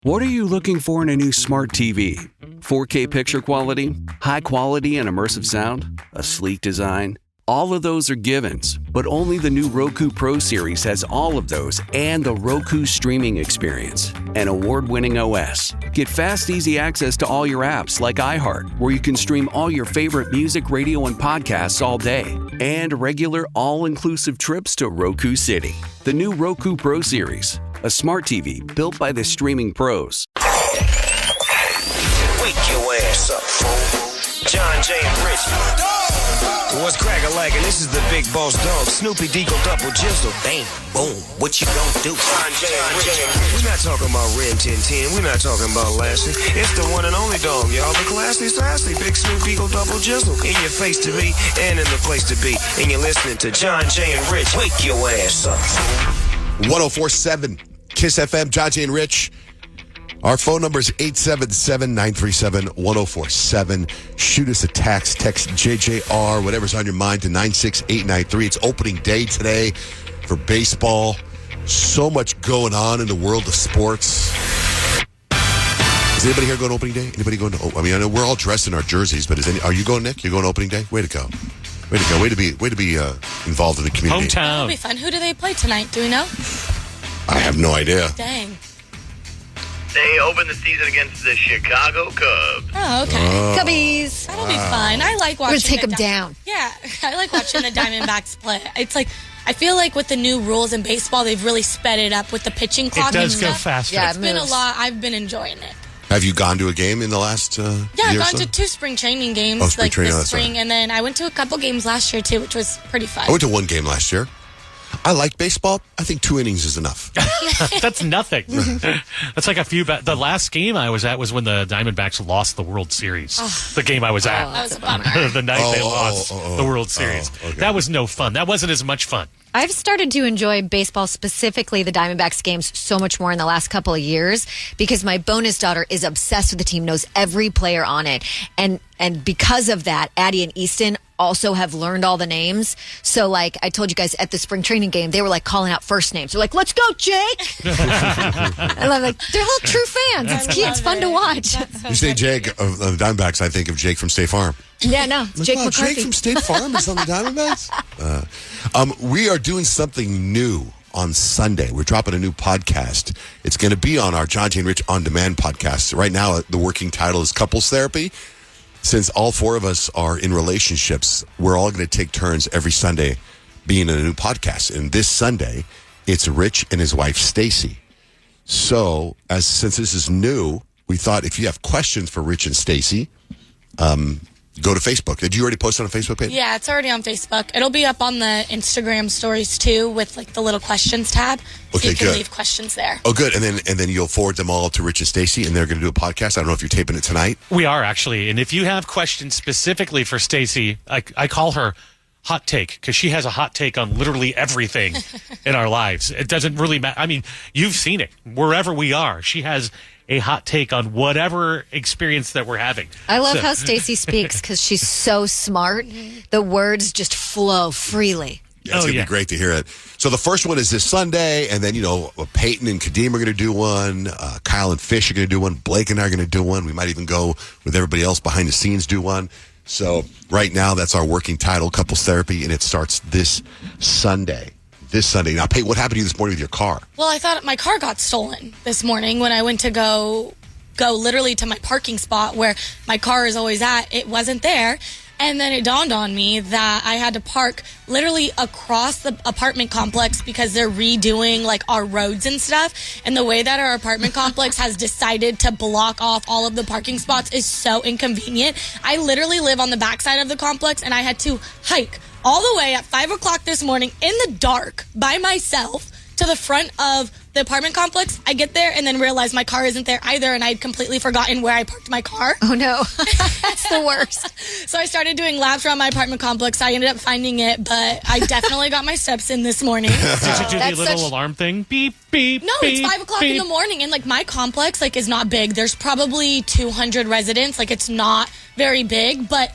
What are you looking for in a new smart TV? 4K picture quality? High quality and immersive sound? A sleek design? All of those are givens, but only the new Roku Pro series has all of those and the Roku streaming experience, an award-winning OS. Get fast, easy access to all your apps like iHeart, where you can stream all your favorite music, radio, and podcasts all day, and regular all-inclusive trips to Roku City. The new Roku Pro series, a smart TV built by the streaming pros. Wake your ass up, fool. John J. and Rich. What's crack-a-lackin'? This is the big boss dog, Snoopy Deagle Double Jizzle. Bang, boom, what you gonna do? John J. and Rich. We're not talking about Ren 1010. We're not talking about Lashley. It's the one and only dog, y'all. The classy, sassy, big Snoopy Deagle Double Jizzle. In your face to be and in the place to be. And you're listening to John J. and Rich. Wake your ass up, fool. 104.7 Kiss FM, John J. and Rich. Our phone number is 877-937-1047. Shoot us a text JJR, whatever's on your mind, to 96893. It's opening day today for baseball. So much going on in the world of sports. Is anybody here going to opening day? Anybody going to? I mean, I know we're all dressed in our jerseys, but are you going, Nick? You going to opening day? Way to go! Way to go! Way to be involved in the community. Hometown. That'll be fun. Who do they play tonight? Do we know? I have no idea. Dang. They open the season against the Chicago Cubs. Oh, okay. Cubbies. That'll be fun. I like watching. We're going to take them down. Yeah, I like watching the Diamondbacks play. It's like, I feel like with the new rules in baseball, they've really sped it up with the pitching clock. It does and go stuff. faster. Yeah, It's been a lot. I've been enjoying it. Have you gone to a game in the last year Yeah, I've or gone so? to 2 spring training games, spring like training, this that's spring, right. and then I went to a couple games last year too, which was pretty fun. I went to one game last year. I like baseball. I think 2 innings is enough. That's nothing. That's like a few. The last game I was at was when the Diamondbacks lost the World Series. The game I was at. That was a bummer. The night they lost the World Series. Okay. That was no fun. That wasn't as much fun. I've started to enjoy baseball, specifically the Diamondbacks games, so much more in the last couple of years because my bonus daughter is obsessed with the team, knows every player on it. And because of that, Addie and Easton also have learned all the names. So, like I told you guys at the spring training game, they were like calling out first names. They're like, "Let's go, Jake!" And I'm like, they're little true fans. It's cute. It's fun to watch. You say Jake of the Diamondbacks, I think of Jake from State Farm. Yeah, no, it's Jake McCarthy. Jake from State Farm is on the Diamondbacks? We are doing something new on Sunday. We're dropping a new podcast. It's going to be on our John J. and Rich On Demand podcast. Right now, the working title is Couples Therapy. Since all 4 of us are in relationships, we're all going to take turns every Sunday being in a new podcast. And this Sunday, it's Rich and his wife, Stacy. So, since this is new, we thought if you have questions for Rich and Stacy, go to Facebook. Did you already post it on Facebook page? Yeah, it's already on Facebook. It'll be up on the Instagram stories too, with like the little questions tab. So Okay, you can good. leave questions there. Oh, good. And then you'll forward them all to Rich and Stacy, and they're going to do a podcast. I don't know if you're taping it tonight. We are actually. And if you have questions specifically for Stacy, I call her Hot Take because she has a hot take on literally everything in our lives. It doesn't really matter. I mean, you've seen it wherever we are. She has a hot take on whatever experience that we're having. I love how Stacy speaks because she's so smart. The words just flow freely. Yeah, it's going to be great to hear it. So the first one is this Sunday, and then, Payton and Kadeem are going to do one. Kyle and Fish are going to do one. Blake and I are going to do one. We might even go with everybody else behind the scenes do one. So right now, that's our working title, Couples Therapy, and it starts this Sunday. Now, Payton, what happened to you this morning with your car? Well, I thought my car got stolen this morning when I went to go literally to my parking spot where my car is always at. It wasn't there. And then it dawned on me that I had to park literally across the apartment complex because they're redoing like our roads and stuff. And the way that our apartment complex has decided to block off all of the parking spots is so inconvenient. I literally live on the backside of the complex and I had to hike all the way at 5 o'clock this morning in the dark by myself to the front of the apartment complex. I get there and then realize my car isn't there either, and I'd completely forgotten where I parked my car. Oh, no. That's the worst. So I started doing laps around my apartment complex. I ended up finding it, but I definitely got my steps in this morning. Did you do That's the little such- alarm thing? Beep, beep, No, beep, it's 5 o'clock in the morning, and like my complex is not big. There's probably 200 residents. Like, it's not very big, but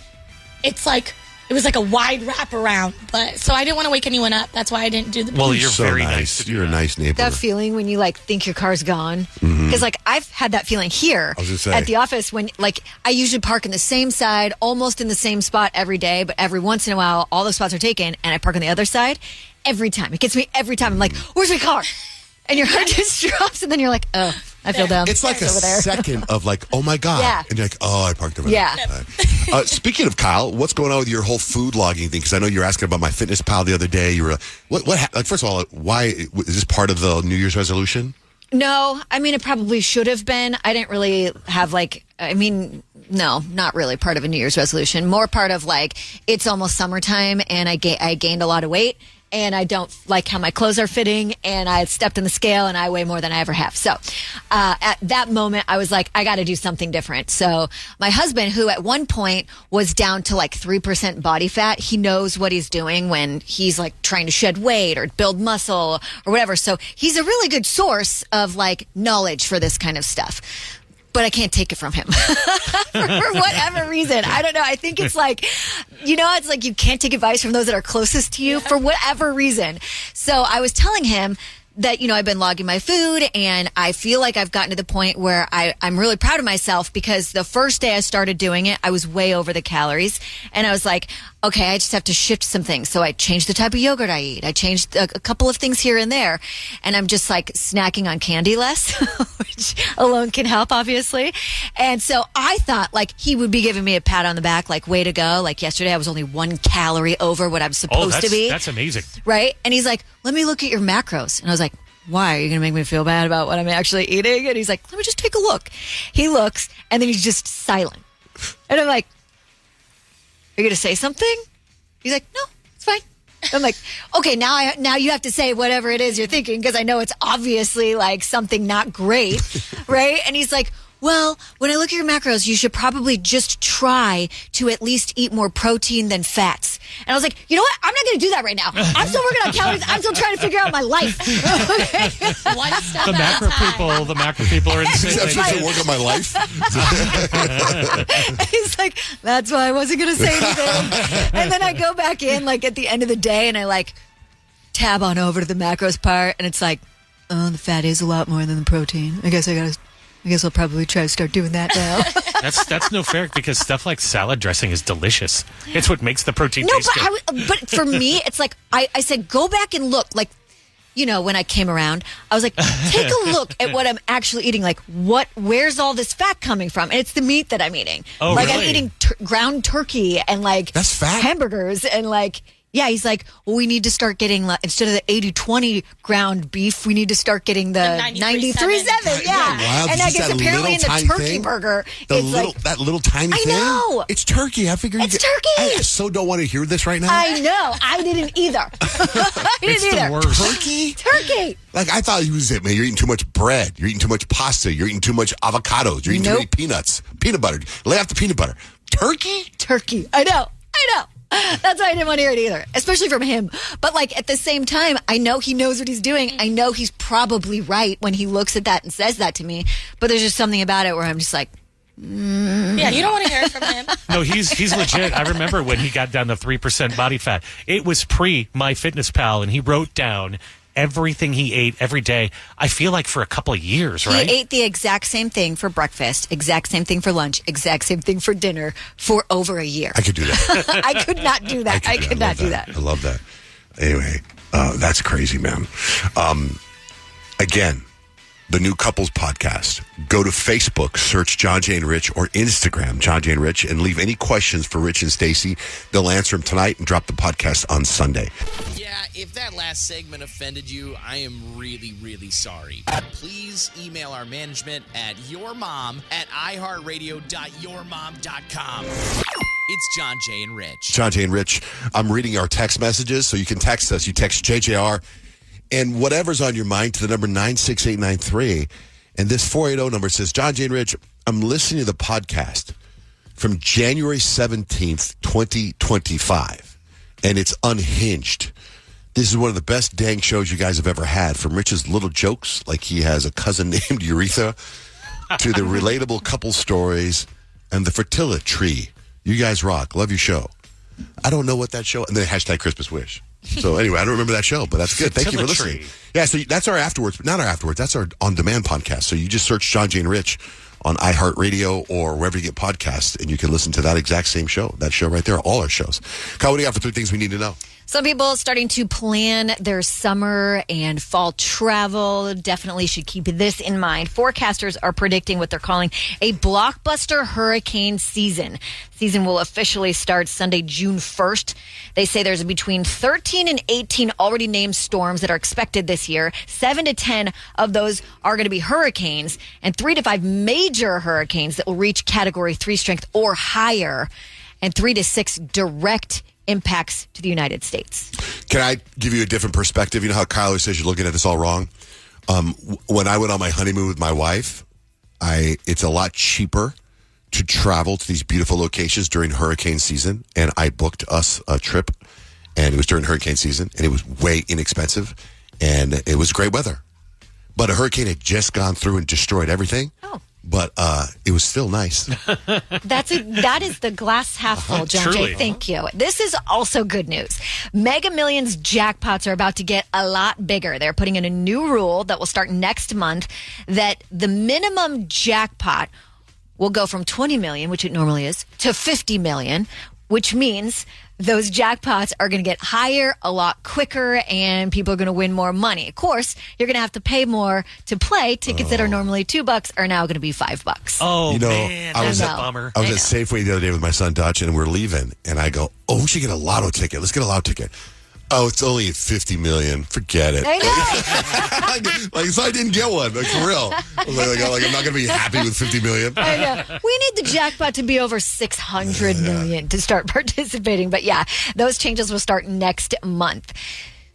it's like It was like a wide wraparound, but so I didn't want to wake anyone up. That's why I didn't do the. Well, you're so very nice. You're a nice neighbor. That feeling when you like think your car's gone, because like I've had that feeling here I was gonna say. at the office when like I usually park in the same side, almost in the same spot every day, but every once in a while all those spots are taken, and I park on the other side. Every time it gets me. Every time I'm like, "Where's my car?" And your heart just drops, and then you're like, "Oh, I feel dumb." It's like a over there. second of like, oh my God. Yeah. And you're like, oh, I parked over Yeah. there. Speaking of Kyle, what's going on with your whole food logging thing? Because I know you were asking about my fitness pal the other day. You were, like, first of all, why is this part of the New Year's resolution? No, I mean, it probably should have been. I didn't really have no, not really part of a New Year's resolution. More part of like, it's almost summertime and I gained a lot of weight and I don't like how my clothes are fitting and I stepped on the scale and I weigh more than I ever have. So at that moment, I was like, I got to do something different. So my husband, who at one point was down to like 3% body fat, he knows what he's doing when he's like trying to shed weight or build muscle or whatever. So he's a really good source of like knowledge for this kind of stuff. But I can't take it from him for whatever reason. I don't know. I think it's like, it's like you can't take advice from those that are closest to you for whatever reason. So I was telling him that, I've been logging my food and I feel like I've gotten to the point where I'm really proud of myself because the first day I started doing it, I was way over the calories and I was like, okay, I just have to shift some things. So I changed the type of yogurt I eat. I changed a couple of things here and there and I'm just like snacking on candy less, which alone can help obviously. And so I thought like he would be giving me a pat on the back, like way to go. Like yesterday I was only 1 calorie over what I'm supposed to be. That's amazing. Right. And he's like, let me look at your macros. And I was like, why? Are you going to make me feel bad about what I'm actually eating? And he's like, let me just take a look. He looks and then he's just silent. And I'm like, are you going to say something? He's like, no, it's fine. I'm like, okay, now you have to say whatever it is you're thinking because I know it's obviously like something not great, right? And he's like, well, when I look at your macros, you should probably just try to at least eat more protein than fats. And I was like, you know what? I'm not going to do that right now. I'm still working on calories. I'm still trying to figure out my life. Okay? One step The at a time. macro people are insane. I'm trying to work on my life. He's like, that's why I wasn't going to say anything. And then I go back in like at the end of the day and I like tab on over to the macros part and it's like, oh, the fat is a lot more than the protein. I guess I'll probably try to start doing that now. That's no fair because stuff like salad dressing is delicious. It's what makes the protein taste good. But for me, it's like I said, go back and look. Like, when I came around, I was like, take a look at what I'm actually eating. Like, where's all this fat coming from? And it's the meat that I'm eating. Oh, like, really? I'm eating ground turkey and like That's fat? hamburgers and like. Yeah, he's like, well, we need to start getting, instead of the 80-20 ground beef, we need to start getting the 93.7. Yeah. Wow, and I guess that apparently in the little turkey thing? burger, That little tiny I thing? know. It's turkey. I figured It's turkey. I so don't want to hear this right now. I know. I didn't either. I It's didn't the either. worst. Turkey? Turkey. Like, I thought you was it, man. You're eating too much bread. You're eating too much pasta. You're eating too much avocados. You're eating too many peanuts. Peanut butter. Lay off the peanut butter. Turkey? Turkey. I know. That's why I didn't want to hear it either, especially from him. But like at the same time, I know he knows what he's doing. I know he's probably right when he looks at that and says that to me. But there's just something about it where I'm just like, Yeah, you don't want to hear it from him. No, he's legit. I remember when he got down to 3% body fat. It was pre MyFitnessPal, and he wrote down everything he ate every day. I feel like for a couple of years, right? He ate the exact same thing for breakfast, exact same thing for lunch, exact same thing for dinner for over a year. I could do that. I could not do that. I could not do that. I love that. Anyway, that's crazy, man. Again, the New Couples Podcast. Go to Facebook, search John, Jay, and Rich, or Instagram, John, Jay, and Rich, and leave any questions for Rich and Stacy. They'll answer them tonight and drop the podcast on Sunday. Yeah, if that last segment offended you, I am really, really sorry. Please email our management at yourmom@iheartradio.yourmom.com. It's John, Jay, and Rich. John, Jay, and Rich, I'm reading our text messages, so you can text us. You text JJR and whatever's on your mind to the number 96893. And this 480 number says, John, Jay, and Rich, I'm listening to the podcast from January 17th, 2025, and it's unhinged. This is one of the best dang shows you guys have ever had, from Rich's little jokes, like he has a cousin named Urethra, to the relatable couple stories and the fertility tree. You guys rock. Love your show. I don't know what that show. And then hashtag Christmas Wish. So anyway, I don't remember that show, but that's good. Thank you for listening. Yeah, so that's our afterwards, but not our afterwards. That's our on-demand podcast. So you just search John, Jay, and Rich on iHeartRadio or wherever you get podcasts, and you can listen to that exact same show. That show right there, all our shows. Kyle, what do you got for 3 things we need to know? Some people starting to plan their summer and fall travel. Definitely should keep this in mind. Forecasters are predicting what they're calling a blockbuster hurricane season. Season will officially start Sunday, June 1st. They say there's between 13 and 18 already named storms that are expected this year. 7 to 10 of those are going to be hurricanes, and 3 to 5 major hurricanes that will reach Category 3 strength or higher, and 3 to 6 direct impacts to the United States. Can I give you a different perspective? You know how Kyler says you're looking at this all wrong? When I went on my honeymoon with my wife, it's a lot cheaper to travel to these beautiful locations during hurricane season, and I booked us a trip, and it was during hurricane season, and it was way inexpensive, and it was great weather. But a hurricane had just gone through and destroyed everything. Oh. But it was still nice. That is the glass half full, John truly. Jay. Thank you. This is also good news. Mega Millions jackpots are about to get a lot bigger. They're putting in a new rule that will start next month that the minimum jackpot will go from 20 million, which it normally is, to 50 million, which means those jackpots are going to get higher a lot quicker and people are going to win more money. Of course, you're going to have to pay more to play. Tickets that are normally $2 are now going to be $5. Oh, You know, man, I that's was a at- bummer. I was at Safeway the other day with my son Dutch, and we're leaving, and I go, "Oh, we should get a lotto ticket. Let's get a lotto ticket." Oh, it's only 50 million. Forget it. I know. So I didn't get one. Like, for real. Like, I'm not going to be happy with 50 million. I know. We need the jackpot to be over 600 million to start participating. But yeah, those changes will start next month.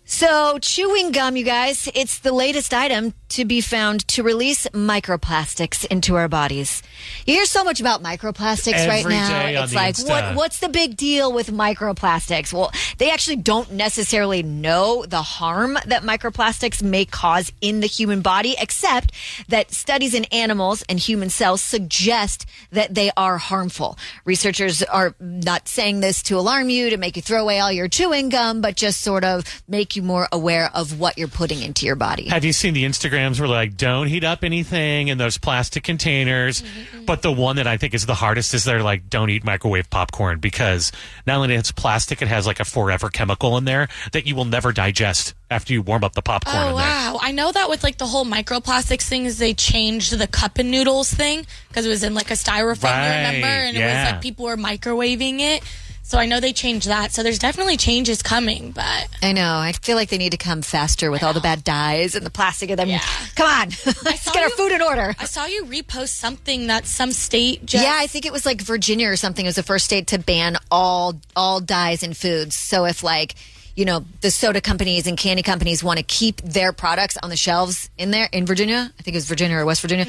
So chewing gum, you guys, it's the latest item to be found to release microplastics into our bodies. You hear so much about microplastics right Every now. day on It's the like, Insta. what's the big deal with microplastics? Well, they actually don't necessarily know the harm that microplastics may cause in the human body, except that studies in animals and human cells suggest that they are harmful. Researchers are not saying this to alarm you, to make you throw away all your chewing gum, but just sort of make you more aware of what you're putting into your body. Have you seen the Instagrams where like, don't heat up anything in those plastic containers? But the one that I think is the hardest is they're like, don't eat microwave popcorn, because not only it's plastic, it has like a forever chemical in there that you will never digest after you warm up the popcorn Oh, in there. wow. I know that with like the whole microplastics thing is they changed the cup and noodles thing because it was in like a styrofoam, Right, you remember? And it was yeah. like people were microwaving it. So I know they changed that. So there's definitely changes coming, but I know. I feel like they need to come faster with all the bad dyes and the plastic of them. Yeah. Come on. Let's saw get our you- food in order. I saw you repost something that some state just... Yeah, I think it was like Virginia or something. It was the first state to ban all dyes in foods. So if like, you know, the soda companies and candy companies want to keep their products on the shelves in Virginia, I think it was Virginia or West Virginia,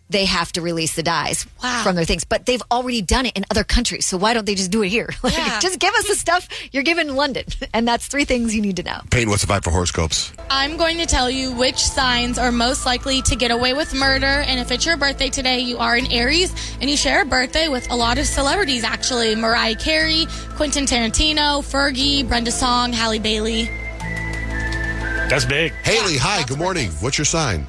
they have to release the dyes Wow. from their things. But they've already done it in other countries. So why don't they just do it here? Like, Yeah. just give us the stuff you're given in London. And that's 3 things you need to know. Payton, what's the vibe for horoscopes? I'm going to tell you which signs are most likely to get away with murder. And if it's your birthday today, you are an Aries and you share a birthday with a lot of celebrities, actually. Mariah Carey, Quentin Tarantino, Fergie, Brenda Song, Halle Bailey. That's big. Haley, hi, good morning. What's your sign?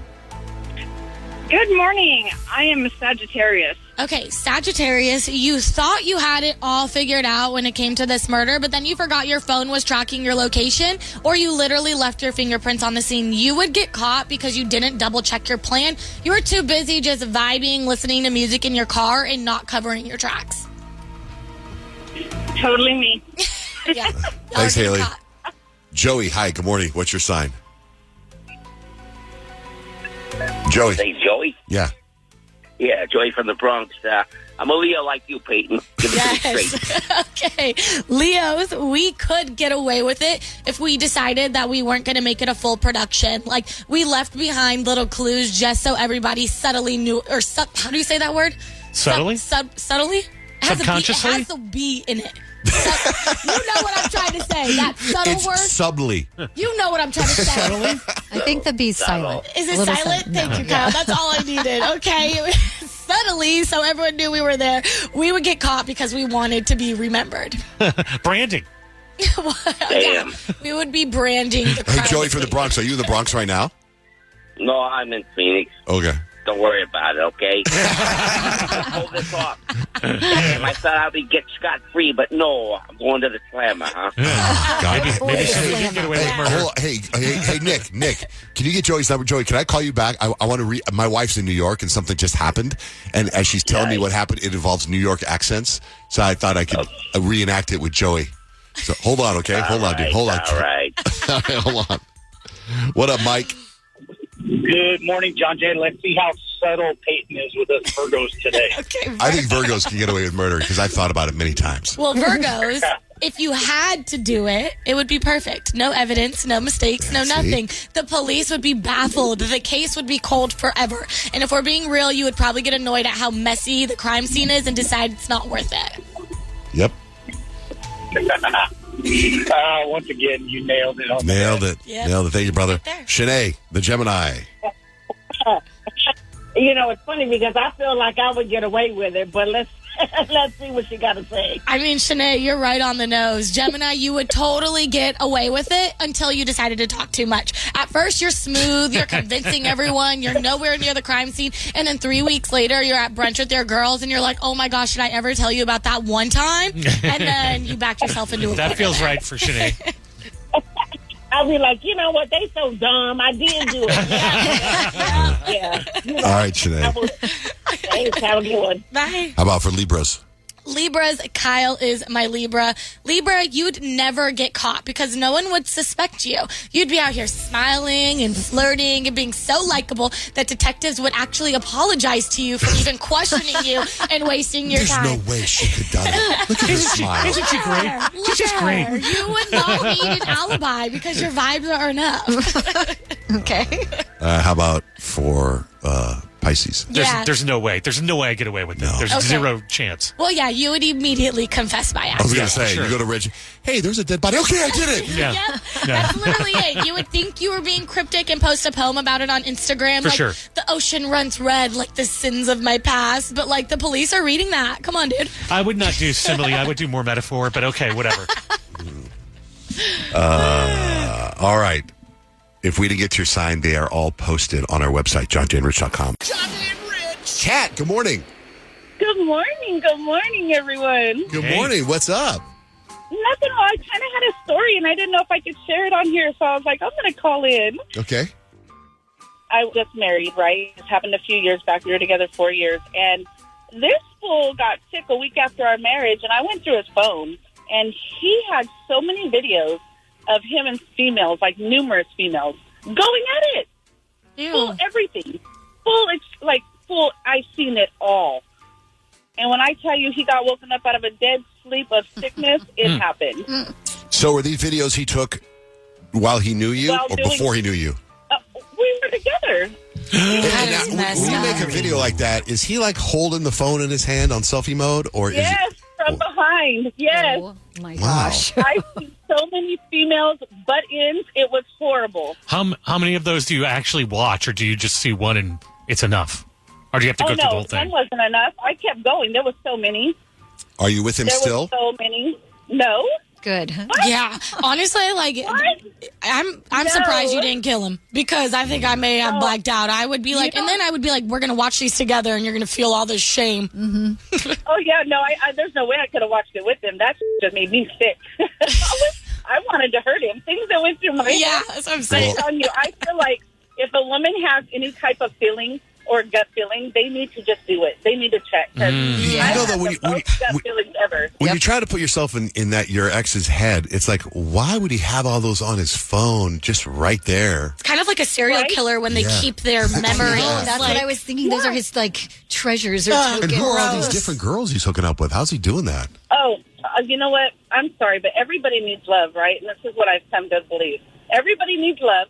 Good morning. I am a Sagittarius. Okay, Sagittarius, you thought you had it all figured out when it came to this murder, but then you forgot your phone was tracking your location, or you literally left your fingerprints on the scene. You would get caught because you didn't double check your plan. You were too busy just vibing, listening to music in your car, and not covering your tracks. Totally me. Yeah. Thanks, Y'all are Haley. getting caught. Joey, hi, good morning. What's your sign? Joey. Hey, Joey. Yeah. Yeah, Joey from the Bronx. I'm a Leo like you, Peyton. Give it to me straight. Yes. Okay. Leos, we could get away with it if we decided that we weren't going to make it a full production. Like, we left behind little clues just so everybody subtly knew, or how do you say that word? Subtly? Subtly? Subconsciously? It has a B in it. You know what I'm trying to say. That subtle It's word. subtly. You know what I'm trying to say. I think the B's silent. Is it A little silent? silent. Thank you, Kyle. That's all I needed. Okay. Subtly, so everyone knew we were there. We would get caught because we wanted to be remembered. Branding. Damn. We would be branding the Hey, crime Joey from the scene. Bronx. Are you in the Bronx right now? No, I'm in Phoenix. Okay. Don't worry about it, okay? Hold this off. Damn, I thought I would get scot-free, but no, I'm going to the slammer, huh? Maybe somebody did get away with murder. Hold on. Hey, Nick, can you get Joey's number? Joey, can I call you back? I want to my wife's in New York and something just happened. And as she's telling me what happened, it involves New York accents. So I thought I could reenact it with Joey. So hold on, okay? Hold on, dude. Hold on. All right. All right, hold on. What up, Mike? Good morning, John Jay. Let's see how subtle Payton is with us Virgos today. Okay. I think Virgos can get away with murder because I've thought about it many times. Well, Virgos, if you had to do it, it would be perfect. No evidence, no mistakes, no See? nothing. The police would be baffled. The case would be cold forever. And if we're being real, you would probably get annoyed at how messy the crime scene is and decide it's not worth it. Yep. Once again, you nailed it. Nailed it. Yep. Nailed it. Thank you, brother. Right there. Shanae, the Gemini. You know, it's funny because I feel like I would get away with it, but let's see what she got to say. I mean, Shanae, you're right on the nose. Gemini, you would totally get away with it until you decided to talk too much. At first, you're smooth, you're convincing everyone, you're nowhere near the crime scene, and then 3 weeks later, you're at brunch with your girls, and you're like, oh my gosh, should I ever tell you about that one time? And then you back yourself into a That corner. feels right for Shanae. I'll be like, you know what? They so dumb. I did do it. Yeah. All right, Shanae. Thanks. Have a good one. Bye. How about for Libras? Libras, Kyle is my Libra. Libra, you'd never get caught because no one would suspect you. You'd be out here smiling and flirting and being so likable that detectives would actually apologize to you for even questioning you and wasting your There's time. no way she could have done it. Look at her smile. Isn't she great? She's just great. You would not need an alibi because your vibes are enough. Okay. How about for Pisces? There's no way. There's no way I get away with it. No. There's Okay. zero chance. Well, yeah, you would immediately confess by I was accident. going to say, sure. you go to Reggie, hey, there's a dead body. Okay, I did it. Yeah. Yep, that's literally it. You would think you were being cryptic and post a poem about it on Instagram. For like, sure. The ocean runs red, like the sins of my past. But, like, the police are reading that. Come on, dude. I would not do simile. I would do more metaphor, but okay, whatever. All right. If we didn't get to your sign, they are all posted on our website, johnjanerich.com. John Jay and Rich. Kat, good morning. Good morning. Good morning, everyone. Good Hey. morning. What's up? Nothing. Well, I kind of had a story, and I didn't know if I could share it on here, so I was like, I'm going to call in. Okay. I was just married, right? This happened a few years back. We were together 4 years, and this fool got sick a week after our marriage, and I went through his phone, and he had so many videos of him and females, like numerous females, going at it. Full everything. Full, I've seen it all. And when I tell you he got woken up out of a dead sleep of sickness, it happened. So were these videos he took while he knew you While or doing- before he knew you? We were together. And is now, messed when you make a up. video like that, is he like holding the phone in his hand on selfie mode? Or is Yes, from behind. Yes. Oh, my Wow. gosh. I see so many females butt ins. It was horrible. How many of those do you actually watch, or do you just see one and it's enough? Or do you have to Oh, go through the no, whole thing? one wasn't enough. I kept going. There was so many. Are you with him There still? was so many. No. Good. Yeah, honestly, like What? I'm No. surprised you didn't kill him because I think I may have blacked out. I would be like, and then I would be like, we're gonna watch these together, and you're gonna feel all this shame. Oh, yeah. No, I there's no way I could have watched it with him. That just made me sick. I wanted to hurt him. Things that went through my Yeah, head. that's what I'm I'm saying. telling you, I feel like if a woman has any type of feeling or gut feeling, they need to just do it. They need to check. 'Cause You I know have that the most gut feelings ever. when you try to put yourself in that your ex's head, it's like, why would he have all those on his phone just right there? It's kind of like a serial Right? killer when they Yeah. keep their memories. Yeah. That's like, what I was thinking. Those are his like treasures or And tokens. who are all these gross. different girls he's hooking up with? How's he doing that? Oh, you know what? I'm sorry, but everybody needs love, right? And this is what I've come to believe. Everybody needs love.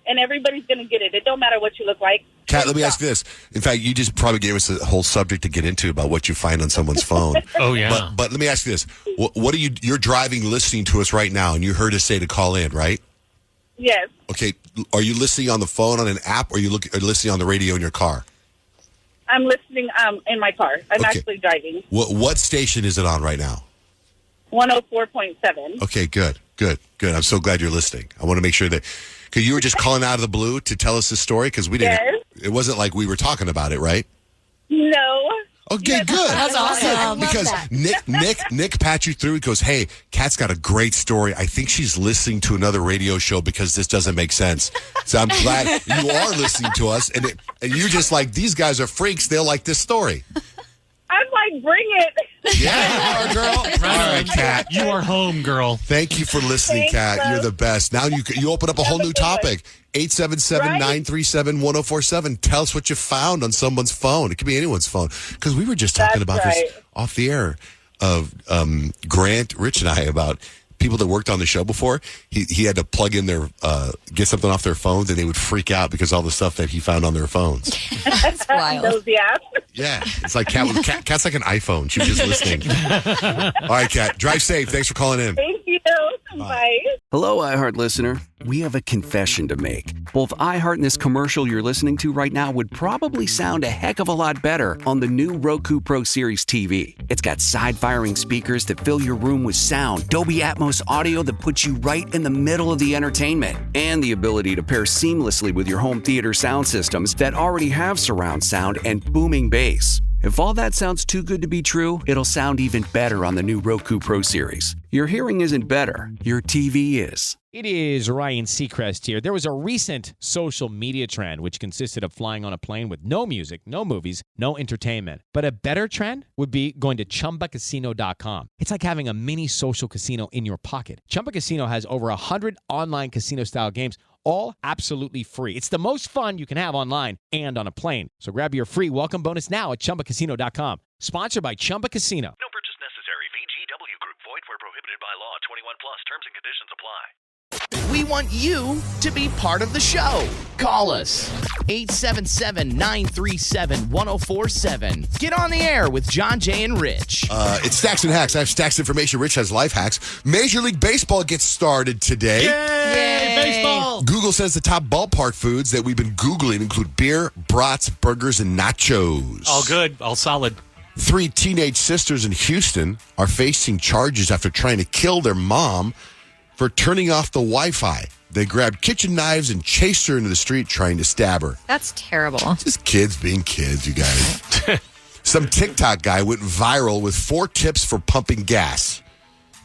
and everybody's going to get it. It don't matter what you look like. Kat, let me ask you this. In fact, you just probably gave us a whole subject to get into about what you find on someone's phone. Oh, yeah. But let me ask you this. What are you're driving, listening to us right now, and you heard us say to call in, right? Yes. Okay. Are you listening on the phone on an app, or are you listening on the radio in your car? I'm listening in my car. I'm Okay. actually driving. What station is it on right now? 104.7. Okay, good. I'm so glad you're listening. I want to make sure that, because you were just calling out of the blue to tell us the story, because we didn't. Yes. It wasn't like we were talking about it, right? No. Okay, good. That's awesome. Because Nick pat you through. He goes, "Hey, Kat's got a great story. I think she's listening to another radio show because this doesn't make sense." So I'm glad you are listening to us, and you're just like, these guys are freaks. They'll like this story. I'm like, bring it. Yeah, you are, girl. All right, Kat. You are home, girl. Thank you for listening, Thanks, Kat. You're the best. Now you open up a whole Have a new good one. topic. 877-937-1047. Tell us what you found on someone's phone. It could be anyone's phone. Because we were just talking That's about right. this off the air of Grant, Rich, and I about people that worked on the show before. He had to plug in their get something off their phones, and they would freak out because all the stuff that he found on their phones. That's wild. Those, yeah. Yeah, it's like Kat's like an iPhone. She was just listening. All right, Kat, drive safe. Thanks for calling in. Thank you. Bye. Hello, iHeart listener. We have a confession to make. Both iHeart and this commercial you're listening to right now would probably sound a heck of a lot better on the new Roku Pro Series TV. It's got side-firing speakers that fill your room with sound, Dolby Atmos audio that puts you right in the middle of the entertainment, and the ability to pair seamlessly with your home theater sound systems that already have surround sound and booming bass. If all that sounds too good to be true, it'll sound even better on the new Roku Pro Series. Your hearing isn't better, your TV is. It is Ryan Seacrest here. There was a recent social media trend which consisted of flying on a plane with no music, no movies, no entertainment. But a better trend would be going to ChumbaCasino.com. It's like having a mini social casino in your pocket. Chumba Casino has over 100 online casino-style games, all absolutely free. It's the most fun you can have online and on a plane. So grab your free welcome bonus now at ChumbaCasino.com. Sponsored by Chumba Casino. No purchase necessary. VGW Group. Void where prohibited by law. 21 plus. Terms and conditions apply. We want you to be part of the show. Call us 877-937-1047. Get on the air with John, Jay, and Rich. It's Stacks and Hacks. I have Stacks information. Rich has life hacks. Major League Baseball gets started today. Yay, baseball! Google says the top ballpark foods that we've been Googling include beer, brats, burgers, and nachos. All good. All solid. 3 teenage sisters in Houston are facing charges after trying to kill their mom for turning off the Wi-Fi. They grabbed kitchen knives and chased her into the street trying to stab her. That's terrible. Just kids being kids, you guys. Some TikTok guy went viral with 4 tips for pumping gas,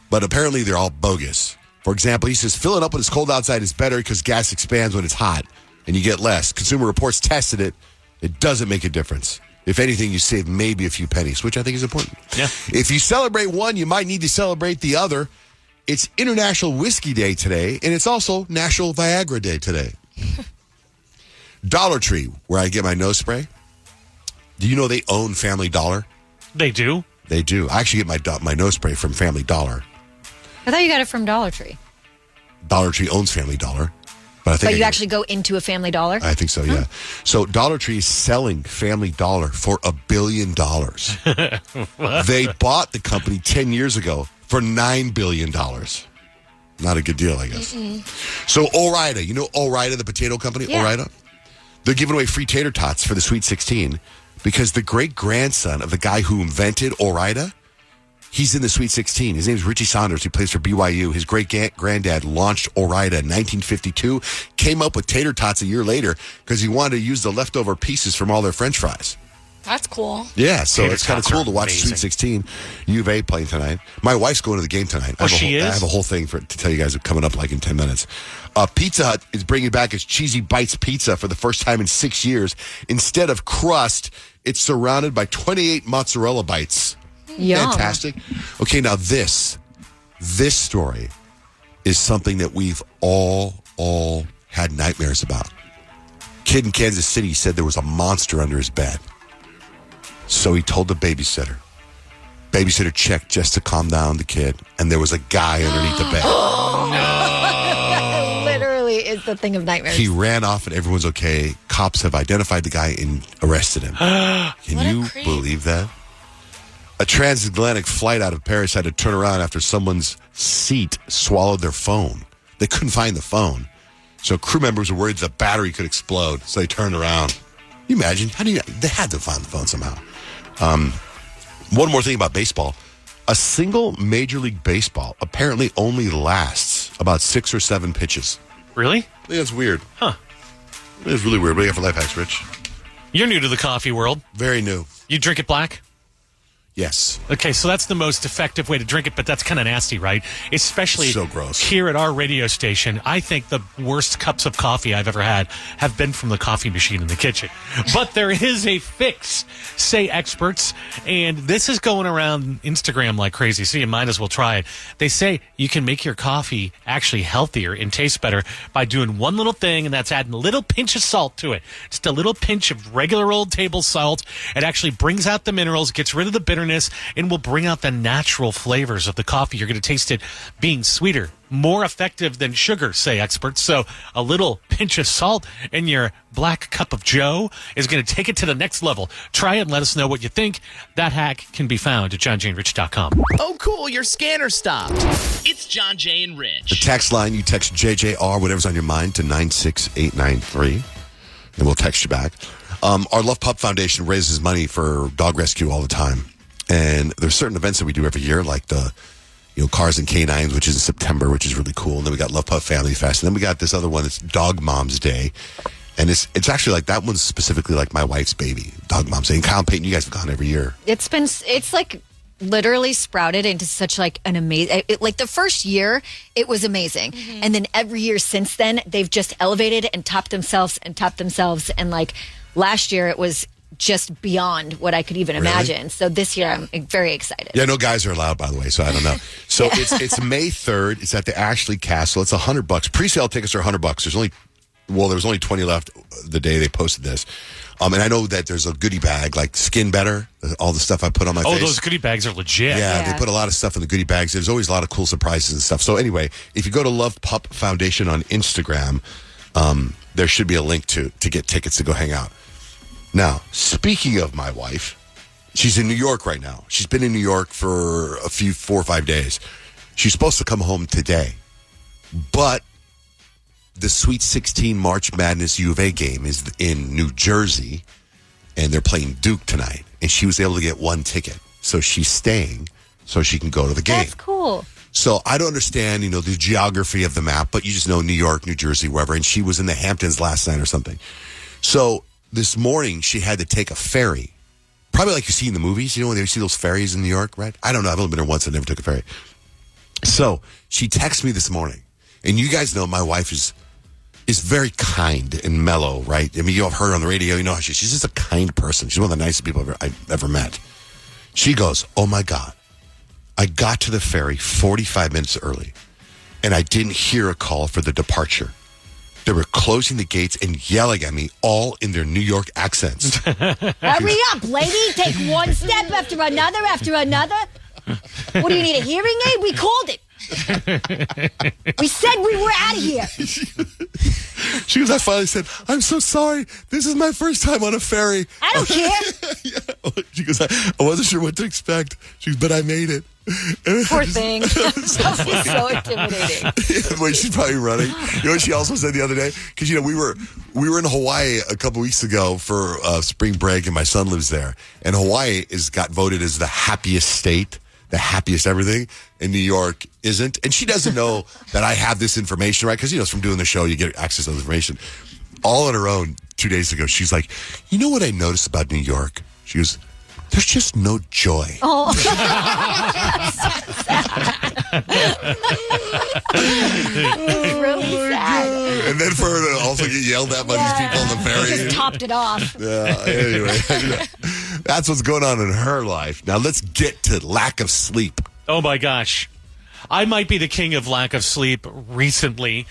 but apparently they're all bogus. For example, he says filling up when it's cold outside is better because gas expands when it's hot and you get less. Consumer Reports tested it. It doesn't make a difference. If anything, you save maybe a few pennies, which I think is important. Yeah. If you celebrate one, you might need to celebrate the other. It's International Whiskey Day today, and it's also National Viagra Day today. Dollar Tree, where I get my nose spray. Do you know they own Family Dollar? They do? They do. I actually get my nose spray from Family Dollar. I thought you got it from Dollar Tree. Dollar Tree owns Family Dollar. But I think But you actually go into a Family Dollar? I think so, yeah. So Dollar Tree is selling Family Dollar for $1 billion. They bought the company 10 years ago for $9 billion. Not a good deal, I guess. So Ore-Ida, you know Ore-Ida, the potato company? Yeah. Ore-Ida? They're giving away free tater tots for the Sweet 16 because the great-grandson of the guy who invented Ore-Ida, he's in the Sweet 16. His name is Richie Saunders. He plays for BYU. His great-granddad launched Ore-Ida in 1952, came up with tater tots a year later because he wanted to use the leftover pieces from all their French fries. That's cool. Yeah, so Tater it's kind of tots cool are to watch amazing. Sweet 16. U of A playing tonight. My wife's going to the game tonight. Oh, she is? I have a whole thing to tell you guys coming up like in 10 minutes. Pizza Hut is bringing back its Cheesy Bites pizza for the first time in 6 years. Instead of crust, it's surrounded by 28 mozzarella bites. Yum. Fantastic. Okay, now this story is something that we've all had nightmares about. Kid in Kansas City said there was a monster under his bed. So he told the babysitter. Babysitter checked just to calm down the kid, and there was a guy underneath the bed. Literally. is the thing of nightmares. He ran off and everyone's okay. Cops have identified the guy and arrested him. Can you believe that? A transatlantic flight out of Paris had to turn around after someone's seat swallowed their phone. They couldn't find the phone. So crew members were worried the battery could explode. So they turned around. Can you imagine? They had to find the phone somehow. One more thing about baseball. A single Major League Baseball apparently only lasts about 6 or 7 pitches. Really? I think that's weird. Huh. It's really weird. What do you got for life hacks, Rich? You're new to the coffee world. Very new. You drink it black? Yes. Okay, so that's the most effective way to drink it, but that's kind of nasty, right? Especially so gross. Here at our radio station, I think the worst cups of coffee I've ever had have been from the coffee machine in the kitchen. But there is a fix, say experts, and this is going around Instagram like crazy, so you might as well try it. They say you can make your coffee actually healthier and taste better by doing one little thing, and that's adding a little pinch of salt to it. Just a little pinch of regular old table salt. It actually brings out the minerals, gets rid of the bitterness, and will bring out the natural flavors of the coffee. You're going to taste it being sweeter, more effective than sugar, say experts. So a little pinch of salt in your black cup of joe is going to take it to the next level. Try it and let us know what you think. That hack can be found at johnjaneandrich.com. Oh, cool, your scanner stopped. It's John, Jay, and Rich. The text line, you text JJR, whatever's on your mind, to 96893, and we'll text you back. Our Love Pup Foundation raises money for dog rescue all the time. And there's certain events that we do every year, like the Cars and Canines, which is in September, which is really cool. And then we got Love Pup Family Fest. And then we got this other one, it's Dog Mom's Day. And it's actually like, that one's specifically like my wife's baby, Dog Mom's Day. And Kyle and Payton, you guys have gone every year. It's like literally sprouted into such like an amazing, like the first year, it was amazing. Mm-hmm. And then every year since then, they've just elevated and topped themselves. And like last year, it was just beyond what I could even imagine. So this year, I'm very excited. Yeah, no guys are allowed, by the way, so I don't know. So it's May 3rd. It's at the Ashley Castle. It's $100. Pre-sale tickets are $100. There was only 20 left the day they posted this. And I know that there's a goodie bag, like Skin Better, all the stuff I put on my face. Oh, those goodie bags are legit. Yeah, they put a lot of stuff in the goodie bags. There's always a lot of cool surprises and stuff. So anyway, if you go to Love Pup Foundation on Instagram, there should be a link to get tickets to go hang out. Now, speaking of my wife, she's in New York right now. She's been in New York for 4 or 5 days. She's supposed to come home today. But the Sweet 16 March Madness U of A game is in New Jersey, and they're playing Duke tonight. And she was able to get one ticket. So she's staying so she can go to the game. That's cool. So I don't understand, the geography of the map, but you just know New York, New Jersey, wherever. And she was in the Hamptons last night or something. So this morning, she had to take a ferry. Probably like you see in the movies, when you see those ferries in New York, right? I don't know. I've only been there once. I never took a ferry. So she texted me this morning. And you guys know my wife is very kind and mellow, right? I mean, you have heard her on the radio. You know how she's just a kind person. She's one of the nicest people I've ever met. She goes, oh, my God. I got to the ferry 45 minutes early, and I didn't hear a call for the departure. They were closing the gates and yelling at me, all in their New York accents. Hurry up, lady. Take one step after another. What do you need, a hearing aid? We called it. We said we were out of here. I finally said, I'm so sorry. This is my first time on a ferry. I don't care. Yeah. She goes, I wasn't sure what to expect. She goes, but I made it. Poor thing. She's so intimidating. Wait, she's probably running. You know what she also said the other day? Because, we were in Hawaii a couple weeks ago for spring break, and my son lives there. And Hawaii got voted as the happiest state, the happiest everything, and New York isn't. And she doesn't know that I have this information, right? Because, it's from doing the show, you get access to this information. All on her own 2 days ago, she's like, you know what I noticed about New York? She goes, there's just no joy. Oh. It's really sad. And then for her to also get yelled at by these people on the ferry. Just topped it off. Anyway, that's what's going on in her life. Now let's get to lack of sleep. Oh, my gosh. I might be the king of lack of sleep recently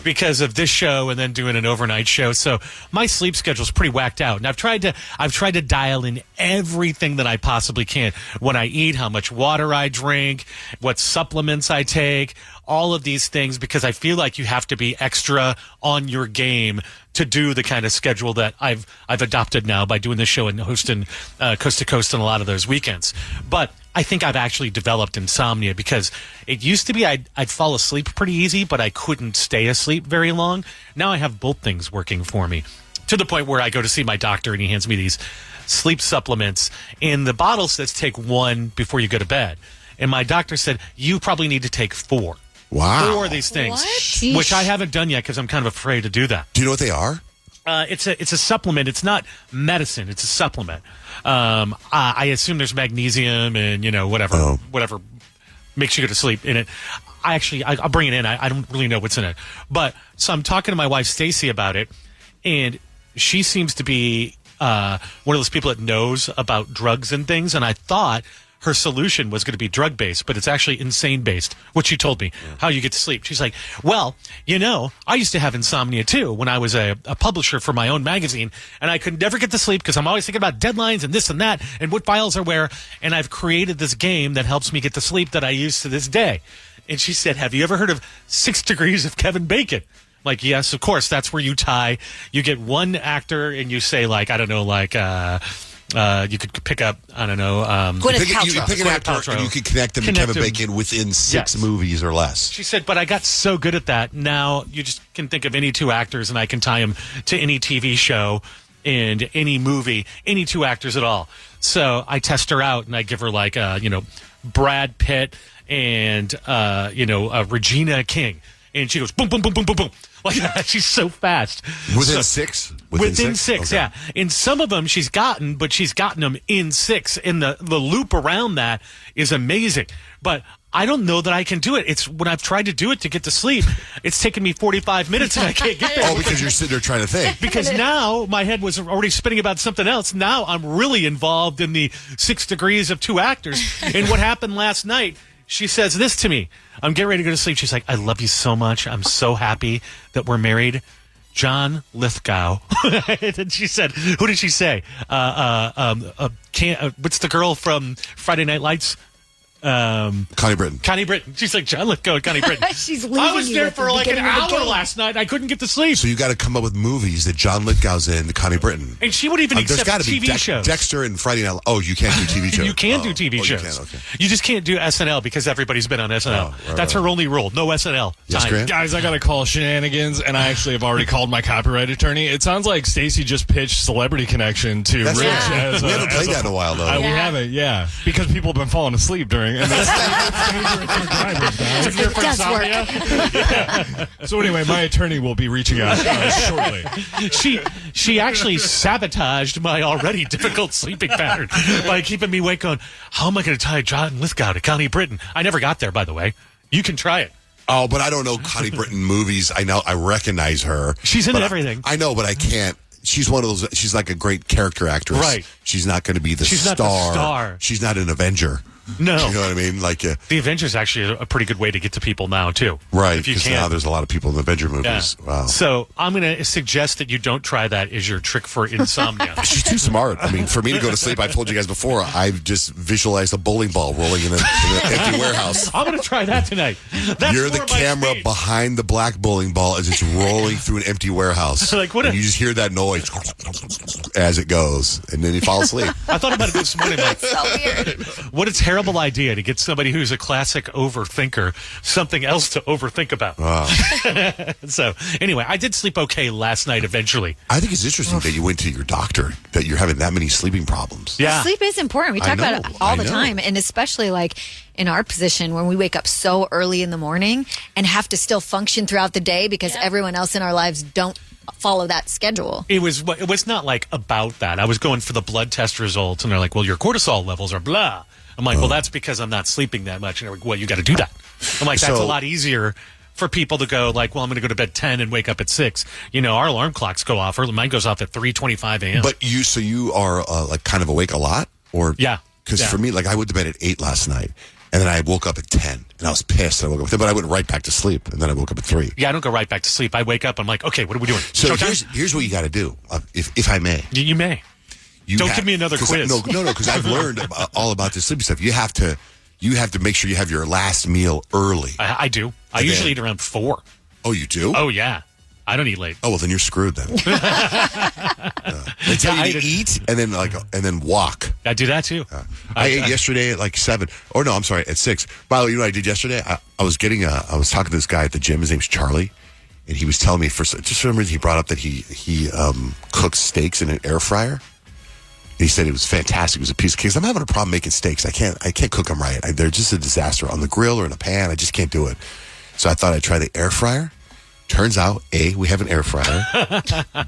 because of this show and then doing an overnight show. So my sleep schedule's pretty whacked out. And I've tried to dial in everything that I possibly can. When I eat, how much water I drink, what supplements I take, all of these things, because I feel like you have to be extra on your game to do the kind of schedule that I've adopted now by doing this show and hosting Coast to Coast on a lot of those weekends. But I think I've actually developed insomnia because it used to be I'd fall asleep pretty easy, but I couldn't stay asleep very long. Now I have both things working for me to the point where I go to see my doctor and he hands me these sleep supplements. And the bottle says take 1 before you go to bed. And my doctor said, you probably need to take 4. Wow. 4 of these things, What? which I haven't done yet because I'm kind of afraid to do that. Do you know what they are? It's a supplement. It's not medicine. It's a supplement. I assume there's magnesium and whatever makes you go to sleep in it. I'll bring it in. I don't really know what's in it, but so I'm talking to my wife Stacy about it, and she seems to be one of those people that knows about drugs and things. And I thought her solution was going to be drug based, but it's actually insane based, which she told me, how you get to sleep. She's like, well, I used to have insomnia too when I was a publisher for my own magazine, and I could never get to sleep because I'm always thinking about deadlines and this and that and what files are where. And I've created this game that helps me get to sleep that I use to this day. And she said, have you ever heard of 6 Degrees of Kevin Bacon? Like, yes, of course. That's where you get one actor and you say, like, I don't know, like, you could pick up, I don't know. You pick an actor and you can connect them to Kevin Bacon within 6 movies or less. She said, but I got so good at that. Now you just can think of any 2 actors and I can tie them to any TV show and any movie, any 2 actors at all. So I test her out and I give her like, Brad Pitt and, Regina King. And she goes, boom, boom, boom, boom, boom, boom. Like that. She's so fast. Within 6? Within 6, okay. yeah. And some of them she's gotten them in 6. And the loop around that is amazing. But I don't know that I can do it. It's when I've tried to do it to get to sleep, it's taken me 45 minutes and I can't get there. Oh, because you're sitting there trying to think. Because now my head was already spinning about something else. Now I'm really involved in the 6 degrees of 2 actors. And what happened last night, she says this to me. I'm getting ready to go to sleep. She's like, I love you so much. I'm so happy that we're married. John Lithgow. And she said, who did she say? What's the girl from Friday Night Lights? Connie Britton. Connie Britton. She's like, John Lithgow and Connie Britton. She's leaving. I was there for like an hour game. last night. I couldn't get to sleep. So you got to come up with movies that John Lithgow's in, Connie Britton. And she would even accept there's TV shows. Dexter and Friday Night. Oh, you can't do TV shows. You can do TV shows. You can, okay. You just can't do SNL because everybody's been on SNL. That's her only rule. No SNL. Yes, Grant? Guys, I got to call shenanigans, and I actually have already called my copyright attorney. It sounds like Stacey just pitched Celebrity Connection to Rich. We haven't played that in a while, though. We haven't, yeah. Because people have been falling asleep during it. It does work. Yeah. So anyway, my attorney will be reaching out shortly. She actually sabotaged my already difficult sleeping pattern by keeping me awake on, how am I going to tie John Lithgow to Connie Britton? I never got there, by the way. You can try it. Oh, but I don't know Connie Britton movies. I recognize her. She's in everything. I know, but I can't. She's one of those. She's like a great character actress. Right. She's not going to be She's not the star. She's not an Avenger. No. You know what I mean? Like the Avengers actually a pretty good way to get to people now too. Right. If you Because can. now there's a lot of people in the Avenger movies. Yeah. Wow. So I'm going to suggest that you don't try that as your trick for insomnia. She's too smart. I mean, for me to go to sleep, I've told you guys before, I've just visualized a bowling ball rolling in an empty warehouse. I'm going to try that tonight. That's You're the more my camera speed. behind the black bowling ball as it's rolling through an empty warehouse. Like, what and you just hear that noise as it goes, and then you fall asleep. I thought about it this morning. Like, So weird. what a terrible idea to get somebody who's a classic overthinker something else to overthink about. Wow. So anyway, I did sleep okay last night eventually. I think it's interesting that you went to your doctor, that you're having that many sleeping problems. Yeah. Sleep is important. We talk about it all the time. And especially like in our position when we wake up so early in the morning and have to still function throughout the day because everyone else in our lives don't follow that schedule. It was not like about that. I was going for the blood test results and they're like, well, your cortisol levels are blah. I'm like, well, that's because I'm not sleeping that much. And they're like, well, you got to do that. I'm like, that's a lot easier for people to go like, well, I'm going to go to bed 10 and wake up at 6. You know, our alarm clocks go off. Mine goes off at 3:25 a.m. But you are like kind of awake a lot? Or yeah. Because for me, like I went to bed at 8 last night. And then I woke up at 10, and I was pissed. I woke up, but I went right back to sleep, and then I woke up at 3. Yeah, I don't go right back to sleep. I wake up, I'm like, okay, what are we doing? So here's what you got to do, if I may. You may. Don't give me another quiz. No, because I've learned all about this sleepy stuff. You have to make sure you have your last meal early. I do. I usually eat around 4. Oh, you do? Oh, yeah. I don't eat late. Oh, well, then you're screwed then. They tell you to eat and then walk. I do that too. I ate yesterday at like 7. Or no, I'm sorry, at 6. By the way, you know what I did yesterday? I was talking to this guy at the gym. His name's Charlie, and he was telling me just for some reason he brought up that he cooks steaks in an air fryer. He said it was fantastic. It was a piece of cake. I'm having a problem making steaks. I can't cook them right. They're just a disaster on the grill or in a pan. I just can't do it. So I thought I'd try the air fryer. Turns out, A, we have an air fryer.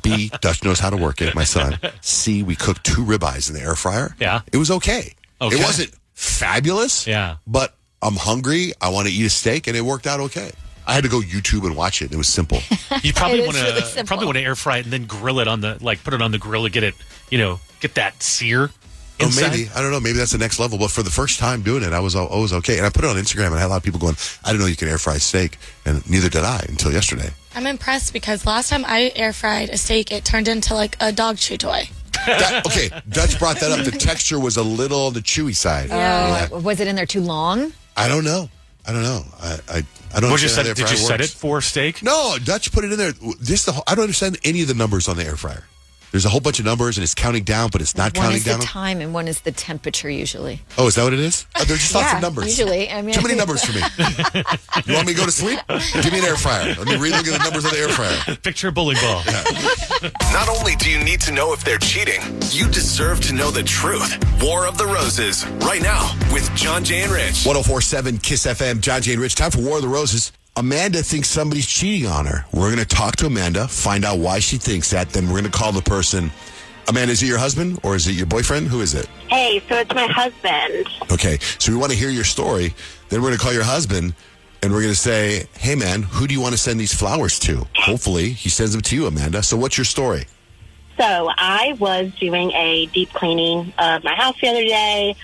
B, Dutch knows how to work it, my son. C, we cooked 2 ribeyes in the air fryer. Yeah. It was okay. It wasn't fabulous. Yeah. But I'm hungry. I want to eat a steak, and it worked out okay. I had to go YouTube and watch it. It was simple. You probably want to air fry it and then grill it put it on the grill to get it, get that sear. Oh, maybe. I don't know. Maybe that's the next level. But for the first time doing it, I was always okay. And I put it on Instagram, and I had a lot of people going, I didn't know you could air fry steak. And neither did I until yesterday. I'm impressed because last time I air fried a steak, it turned into like a dog chew toy. Okay, Dutch brought that up. The texture was a little on the chewy side. Yeah. Was it in there too long? I don't know. I don't Did you set it for steak? No, Dutch put it in there. I don't understand any of the numbers on the air fryer. There's a whole bunch of numbers, and it's counting down, but it's not counting down. One is the time, and one is the temperature, usually. Oh, is that what it is? There's just lots of numbers. Usually. Too many numbers for me. You want me to go to sleep? Give me an air fryer. Let me relook at the numbers on the air fryer. Picture a bowling ball. Yeah. Not only do you need to know if they're cheating, you deserve to know the truth. War of the Roses, right now, with John, Jay, and Rich. 104.7 KISS FM, John, Jay, and Rich. Time for War of the Roses. Amanda thinks somebody's cheating on her. We're going to talk to Amanda, find out why she thinks that. Then we're going to call the person. Amanda, is it your husband or is it your boyfriend? Who is it? Hey, so it's my husband. Okay, so we want to hear your story. Then we're going to call your husband and we're going to say, hey, man, who do you want to send these flowers to? Hopefully he sends them to you, Amanda. So what's your story? So I was doing a deep cleaning of my house the other day,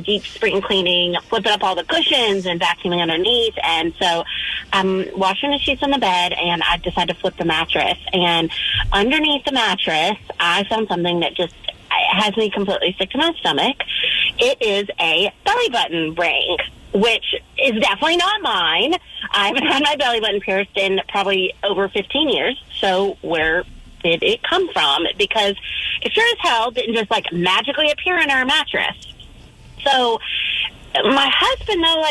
deep spring cleaning, flipping up all the cushions and vacuuming underneath. And so I'm washing the sheets on the bed, and I decided to flip the mattress. And underneath the mattress, I found something that just has me completely sick to my stomach. It is a belly button ring, which is definitely not mine. I haven't had my belly button pierced in probably over 15 years. So where did it come from? Because it sure as hell didn't just magically appear in our mattress. So my husband, though,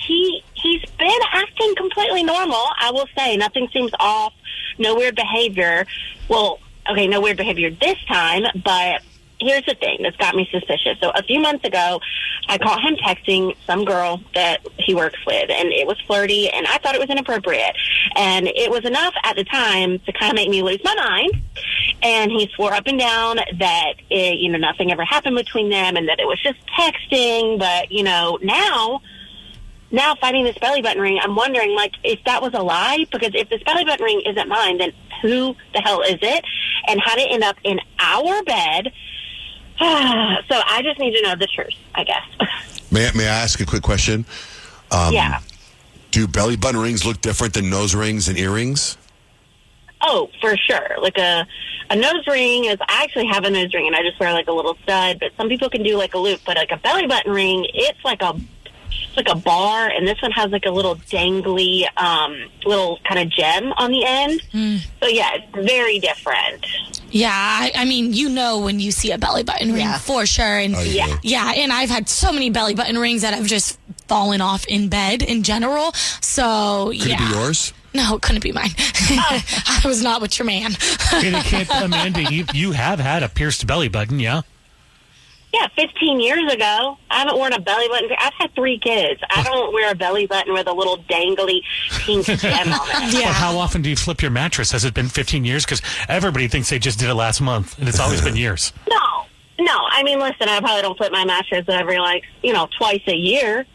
he's been acting completely normal. I will say nothing seems off, no weird behavior. Well, okay, no weird behavior this time, but here's the thing that's got me suspicious. So a few months ago, I caught him texting some girl that he works with, and it was flirty, and I thought it was inappropriate. And it was enough at the time to kind of make me lose my mind. And he swore up and down that nothing ever happened between them and that it was just texting. But, now finding this belly button ring, I'm wondering, if that was a lie. Because if this belly button ring isn't mine, then who the hell is it? And how did it end up in our bed? So I just need to know the truth, I guess. May I ask a quick question? Yeah. Do belly button rings look different than nose rings and earrings? Oh, for sure. A nose ring is, I actually have a nose ring and I just wear a little stud, but some people can do a loop, but a belly button ring, it's like a bar, and this one has a little dangly, little kind of gem on the end. So yeah, it's very different. Yeah, I mean, when you see a belly button ring for sure. And yeah, and I've had so many belly button rings that have just fallen off in bed in general. So Could it be yours? No, it couldn't be mine. I was not with your man. Amanda, you have had a pierced belly button, yeah? Yeah, 15 years ago. I haven't worn a belly button. I've had 3 kids. I don't wear a belly button with a little dangly pink gem on it. Yeah. Well, how often do you flip your mattress? Has it been 15 years? Because everybody thinks they just did it last month, and it's always been years. No. I mean, listen, I probably don't flip my mattress every, twice a year.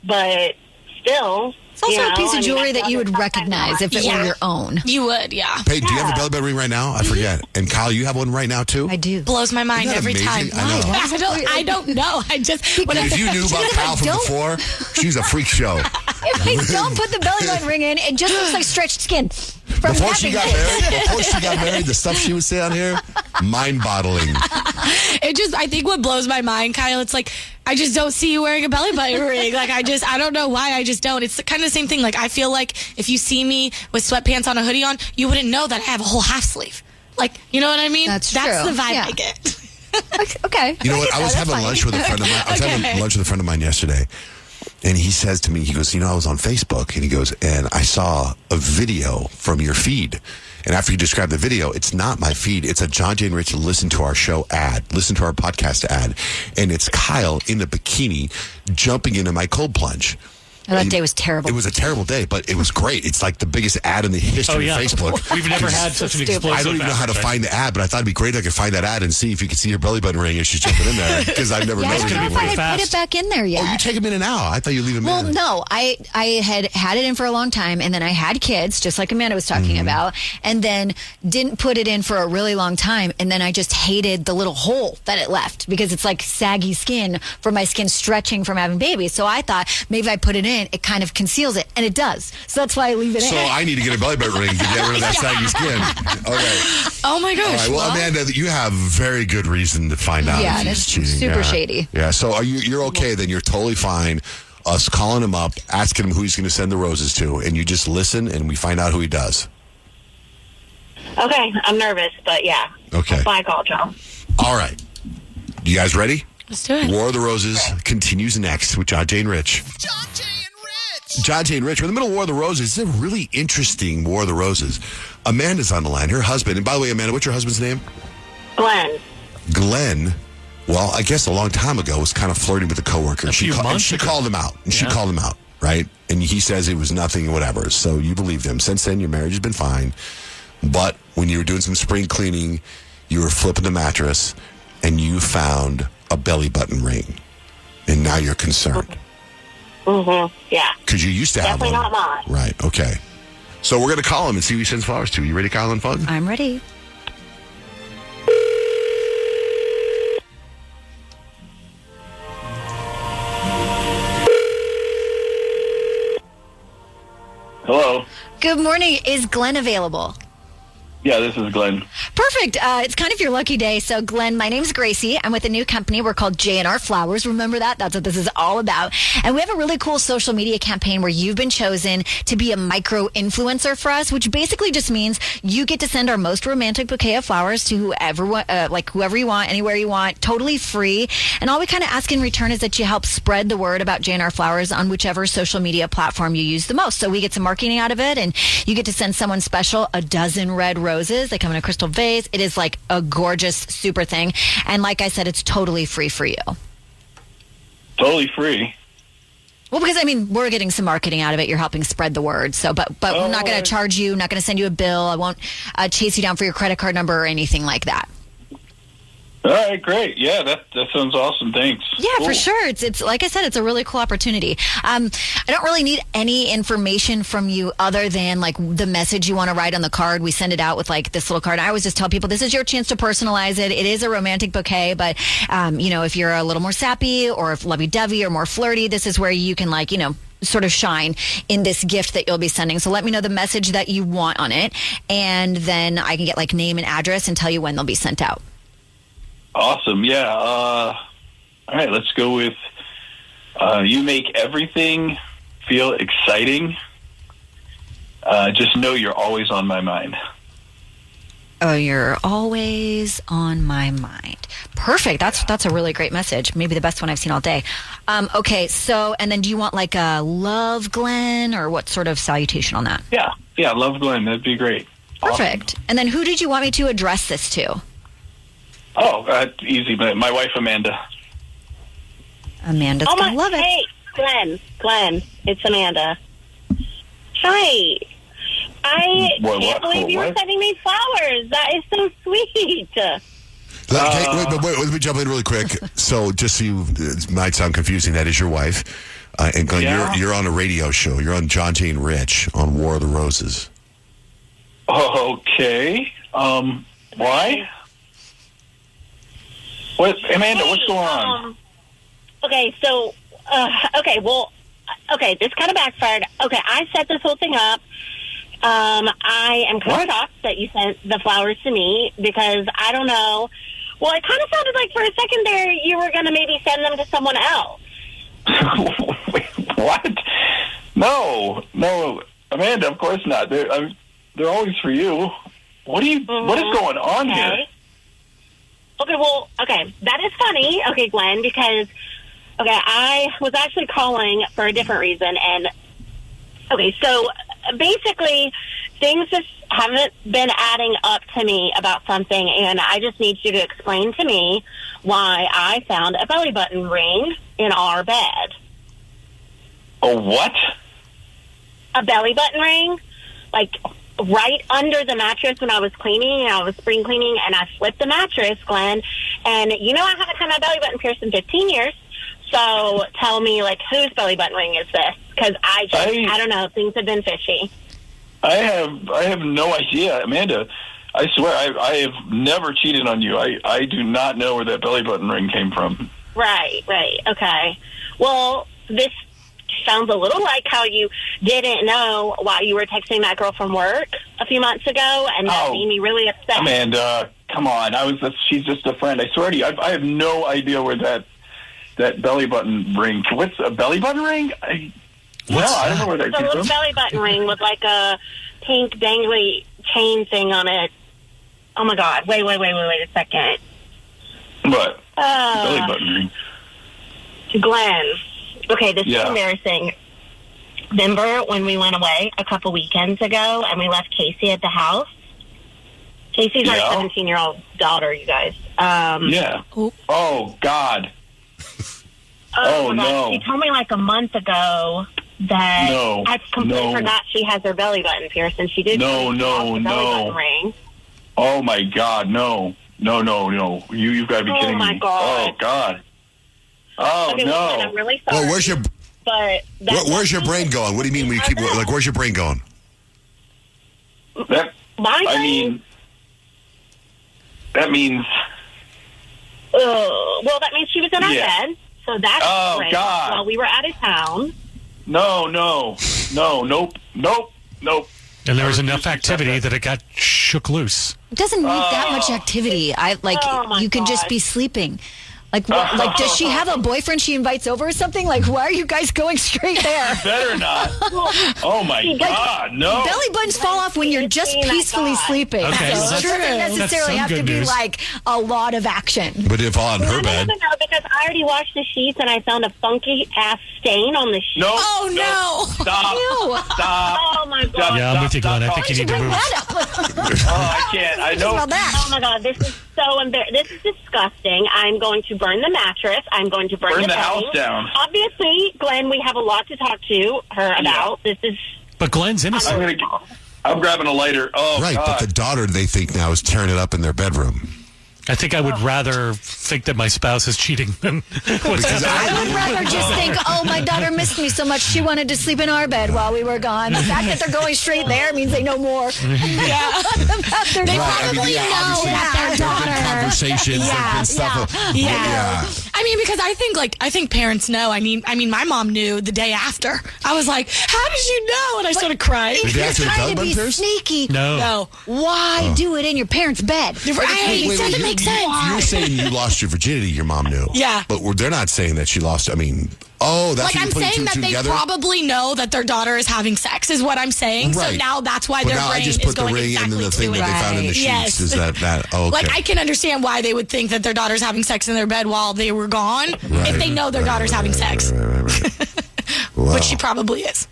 But still. It's also a piece I of mean, jewelry I've that done you it would sometimes recognize if it were your own. You would, yeah. Payton, do you have a belly button ring right now? I forget. And Kyle, you have one right now too? I do. Blows my mind Isn't that every amazing? time. I know. I don't know. I just If you knew about Kyle from before, she's a freak show. If I don't put the belly button ring in, it just looks like stretched skin. From Before she having got married, the stuff she would say on here, mind-boggling. I think what blows my mind, Kyle, it's like, I just don't see you wearing a belly button ring. Like, I don't know why, I just don't. It's kind of the same thing. Like, I feel like if you see me with sweatpants on a hoodie on, you wouldn't know that I have a whole half sleeve. Like, you know what I mean? That's the true. vibe Yeah. I get. Okay. You know what? I was having lunch with a friend of mine. I was having lunch with a friend of mine yesterday, and he says to me, he goes, I was on Facebook, and he goes, and I saw a video from your feed. And after you described the video, it's not my feed. It's a John Jay and Rich listen to our show ad, listen to our podcast ad. And it's Kyle in a bikini jumping into my cold plunge. Oh, that day was terrible. It was a terrible day, but it was great. It's like the biggest ad in the history of Facebook. We've never had such an explosive I don't even know how to find the ad, but I thought it'd be great if I could find that ad and see if you could see her belly button ring as she's jumping in there, because I've never I noticed don't know it if I before. had put it back in there yet. Oh, you take them in and out. I thought you leave them Well, in. no, I had it in for a long time, and then I had kids, just like Amanda was talking about, and then didn't put it in for a really long time, and then I just hated the little hole that it left, because it's like saggy skin from my skin stretching from having babies. So I thought maybe if I put it in, it kind of conceals it, and it does. So that's why I leave it in. So I need to get a belly button ring to get rid of that saggy skin. Okay. Oh my gosh. All right. Well, Amanda, you have very good reason to find out Yeah, if and he's it's cheating. super shady. Yeah. So you're okay then? You're totally fine. Us calling him up, asking him who he's going to send the roses to, and you just listen, and we find out who he does. Okay, I'm nervous, but yeah. Okay. That's why I called y'all. All right. You guys ready? Let's do it. War of the Roses continues next with John Jay and Rich. John Jay and Rich. We're in the middle of War of the Roses. It's a really interesting War of the Roses. Amanda's on the line. Her husband. And by the way, Amanda, what's your husband's name? Glenn. Well, I guess a long time ago was kind of flirting with a coworker. She called him out. And she called him out, right? And he says it was nothing or whatever. So you believed him. Since then, your marriage has been fine. But when you were doing some spring cleaning, you were flipping the mattress, and you found a belly button ring. And now you're concerned. Mm-hmm. Yeah. Because you used to have one. Definitely not mine. Right, okay. So we're going to call him and see who he sends flowers to. You ready, Kyle and Fug? I'm ready. Hello. Good morning. Is Glenn available? Yeah, this is Glenn. Perfect. It's kind of your lucky day. So, Glenn, my name's Gracie. I'm with a new company. We're called J&R Flowers. Remember that? That's what this is all about. And we have a really cool social media campaign where you've been chosen to be a micro-influencer for us, which basically just means you get to send our most romantic bouquet of flowers to whoever you want, anywhere you want, totally free. And all we kind of ask in return is that you help spread the word about J&R Flowers on whichever social media platform you use the most. So we get some marketing out of it, and you get to send someone special a dozen red roses. They come in a crystal vase. It is like a gorgeous, super thing. And like I said, it's totally free for you. Totally free. Well, because, I mean, we're getting some marketing out of it. You're helping spread the word. So, but we're not going to charge you, not going to send you a bill. I won't chase you down for your credit card number or anything like that. All right, great. Yeah, that sounds awesome. Thanks. Yeah, cool. For sure. It's like I said, it's a really cool opportunity. I don't really need any information from you other than like the message you want to write on the card. We send it out with like this little card. I always just tell people this is your chance to personalize it. It is a romantic bouquet, but if you're a little more sappy or lovey-dovey or more flirty, this is where you can sort of shine in this gift that you'll be sending. So let me know the message that you want on it, and then I can get like name and address and tell you when they'll be sent out. Awesome. Yeah. All right, let's go with you make everything feel exciting. Just know you're always on my mind. Oh, you're always on my mind. Perfect. That's a really great message. Maybe the best one I've seen all day. Okay, so, and then do you want like a love Glenn, or what sort of salutation on that? Yeah, love Glenn. That'd be great. Perfect. Awesome. And then who did you want me to address this to? Oh, easy. My wife, Amanda. Amanda's going to love it. Hey, Glenn, it's Amanda. Hi. I can't believe you were sending me flowers. That is so sweet. Wait, let me jump in really quick. So, just so it might sound confusing, that is your wife. And Glenn, Yeah? you're on a radio show. You're on John, Jay, and Rich on War of the Roses. Okay. Why? What, Amanda? What's going on? Okay, so, this kind of backfired. Okay, I set this whole thing up. I am kind of shocked that you sent the flowers to me because I don't know. Well, it kind of sounded like for a second there you were going to maybe send them to someone else. Wait, what? No, Amanda. Of course not. They're always for you. What is going on here? Okay, that is funny. Okay, Glenn, because I was actually calling for a different reason, and so basically things just haven't been adding up to me about something, and I just need you to explain to me why I found a belly button ring in our bed. A what? A belly button ring, like right under the mattress when I was cleaning, and I was spring cleaning, and I flipped the mattress, Glenn, and I haven't had my belly button pierced in 15 years. So tell me, whose belly button ring is this? Because I don't know. Things have been fishy. I have no idea, Amanda. I swear, I have never cheated on you. I do not know where that belly button ring came from. Right. Okay. Well, this sounds a little like how you didn't know why you were texting that girl from work a few months ago, and that made me really upset. Amanda, come on. She's just a friend. I swear to you, I have no idea where that belly button ring. What's a belly button ring? I don't know where that It's a came little from. belly button ring with like a pink dangly chain thing on it. Oh my God! Wait a second. What? Belly button ring. Glenn. Okay, this is Yeah. embarrassing. Remember when we went away a couple weekends ago and we left Casey at the house? Casey's our 17-year-old daughter, you guys. Yeah. Oh, God. Oh, my no. God. She told me like a month ago that No, I completely no. forgot she has her belly button pierced, and she did No, belly button ring. Oh, my God, no. No. You've got to be kidding me. my God. Oh, God. Oh, Okay, no. listen, I'm really sorry. Well, where's your brain going? What do you mean when you keep where's your brain going? That means well, that means she was in our Yeah. bed, so that's Oh, great. God. While we were out of town. nope. And there was enough activity that it got shook loose. It doesn't need that much activity. You can just be sleeping. Like, does she have a boyfriend she invites over or something? Like, why are you guys going straight there? Better not. Oh, my God, no. Belly buttons fall off when you're just peacefully sleeping. Okay, so well, it doesn't necessarily have to good be news. like a lot of action. But if on her bed, No, because I already washed the sheets and I found a funky ass stain on the sheets. No. Oh, no. Stop. Ew. Stop. Oh my God. Yeah, I'm with you, Glenn. I think you need to move. I can't. I know. Oh my God, this is so embarrassing. This is disgusting. I'm going to burn the mattress. I'm going to burn the bedding. house down. Obviously, Glenn, we have a lot to talk to her about. This is. But Glenn's innocent. I'm grabbing a lighter. Oh, right? God. But the daughter they think now is tearing it up in their bedroom. I think I would rather think that my spouse is cheating than what's happening. I would rather just think, oh, my daughter missed me so much she wanted to sleep in our bed while we were gone. The fact that they're going straight there means they know more. Yeah. They probably know that their daughter. Conversations and stuff. Yeah. I mean, because I think parents know. I mean, my mom knew the day after. I was like, "How did you know?" And I started crying. If you're trying to be sneaky, No. why do it in your parents' bed? Right? It doesn't make sense. You're saying you lost your virginity. Your mom knew. Yeah. But they're not saying that she lost. I mean, that's Like, what I'm you're putting saying that two they together. probably know that their daughter is having sex, is what I'm saying. So Right. now that's why But their now I brain just is put the going ring exactly and then the thing to that they it. found in the sheets. Yes. Is that okay? Like, I can understand why they would think that their daughter's having sex in their bed while they were gone if they know their daughter's having sex. Wow. Which she probably is.